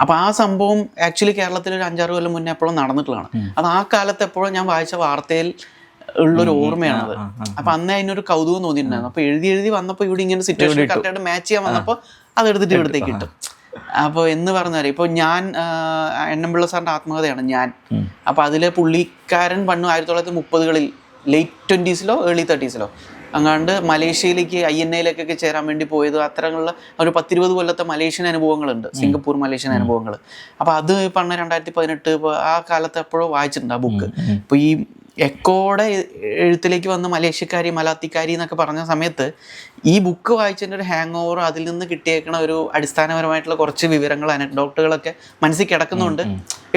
അപ്പോൾ ആ സംഭവം ആക്ച്വലി കേരളത്തിൽ ഒരു 5-6 കൊല്ലം മുന്നേ എപ്പോഴും നടന്നിട്ടുള്ളതാണ്. അത് ആ കാലത്ത് എപ്പോഴും ഞാൻ വായിച്ച വാർത്തയിൽ ഉള്ളൊരു ഓർമ്മയാണത്. അപ്പൊ അന്നേ അതിനൊരു കൗതുകം തോന്നിയിട്ടുണ്ടായിരുന്നു. അപ്പൊ എഴുതി വന്നപ്പോൾ ഇവിടെ ഇങ്ങനെ സിറ്റുവേഷൻ കറക്റ്റായിട്ട് മാച്ച് ചെയ്യാൻ വന്നപ്പോൾ അതെടുത്തിട്ട് ഇവിടത്തേക്ക് കിട്ടും. അപ്പോൾ എന്ന് പറഞ്ഞാൽ ഇപ്പോൾ ഞാൻ എണ്ണംപിള്ള സാറിൻ്റെ ആത്മകഥയാണ് ഞാൻ. അപ്പോൾ അതിലെ പുള്ളിക്കാരൻ 1930കളിൽ ലേറ്റ് 20s ഏർലി 30s അങ്ങാണ്ട് മലേഷ്യയിലേക്ക് INA-യിലേക്കൊക്കെ ചേരാൻ വേണ്ടി പോയത്. അത്തരമുള്ള ഒരു 10-20 കൊല്ലത്തെ മലേഷ്യൻ അനുഭവങ്ങളുണ്ട്, സിംഗപ്പൂർ മലേഷ്യൻ അനുഭവങ്ങൾ. അപ്പോൾ അത് പറഞ്ഞ 2018 ആ കാലത്ത് എപ്പോഴോ വായിച്ചിട്ടുണ്ട് ആ ബുക്ക്. ഇപ്പോൾ ഈ എക്കോയുടെ എഴുത്തിലേക്ക് വന്ന് മലേഷ്യക്കാരി മലാത്തിക്കാരി എന്നൊക്കെ പറഞ്ഞ സമയത്ത് ഈ ബുക്ക് വായിച്ചതിൻ്റെ ഒരു ഹാങ് ഓവർ, അതിൽ നിന്ന് കിട്ടിയേക്കണ ഒരു അടിസ്ഥാനപരമായിട്ടുള്ള കുറച്ച് വിവരങ്ങൾ അനക്ഡോട്ടുകളൊക്കെ മനസ്സിൽ കിടക്കുന്നുണ്ട്.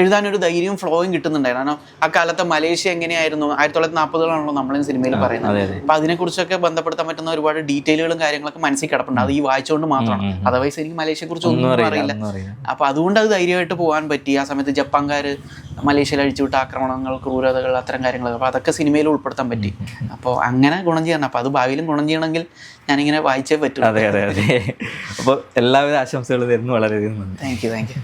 എഴുതാനൊരു ധൈര്യവും ഫ്ലോയും കിട്ടുന്നുണ്ടായിരുന്നു. കാരണം ആ കാലത്തെ മലേഷ്യ എങ്ങനെയായിരുന്നു, 1940-കളാണല്ലോ നമ്മളും സിനിമയിൽ പറയുന്നത്. അപ്പം അതിനെക്കുറിച്ചൊക്കെ ബന്ധപ്പെടുത്താൻ പറ്റുന്ന ഒരുപാട് ഡീറ്റെയിലുകളും കാര്യങ്ങളൊക്കെ മനസ്സിൽ കിടപ്പുണ്ട്. അത് ഈ വായിച്ചുകൊണ്ട് മാത്രമാണ്. അതർവൈസ് എനിക്ക് മലേഷ്യയെക്കുറിച്ച് ഒന്നും അറിയില്ല. അപ്പം അതുകൊണ്ട് അത് ധൈര്യമായിട്ട് പോകാൻ പറ്റി. ആ സമയത്ത് ജപ്പാൻകാർ മലേഷ്യയിൽ അഴിച്ചുവിട്ട ആക്രമണങ്ങൾ, ക്രൂരതകൾ, അത്തരം കാര്യങ്ങൾ, അപ്പോൾ അതൊക്കെ സിനിമയിൽ ഉൾപ്പെടുത്താൻ പറ്റി. അപ്പോൾ അങ്ങനെ ഗുണം ചെയ്യണം. അപ്പോൾ അത് ഭാവിയിലും ഗുണം ചെയ്യണമെങ്കിൽ ഞാനിങ്ങനെ വായിച്ചേ പറ്റൂ. അതെ. അപ്പോൾ എല്ലാവിധ ആശംസകളും തരുന്നു. വളരെയധികം നന്ദി. Thank you.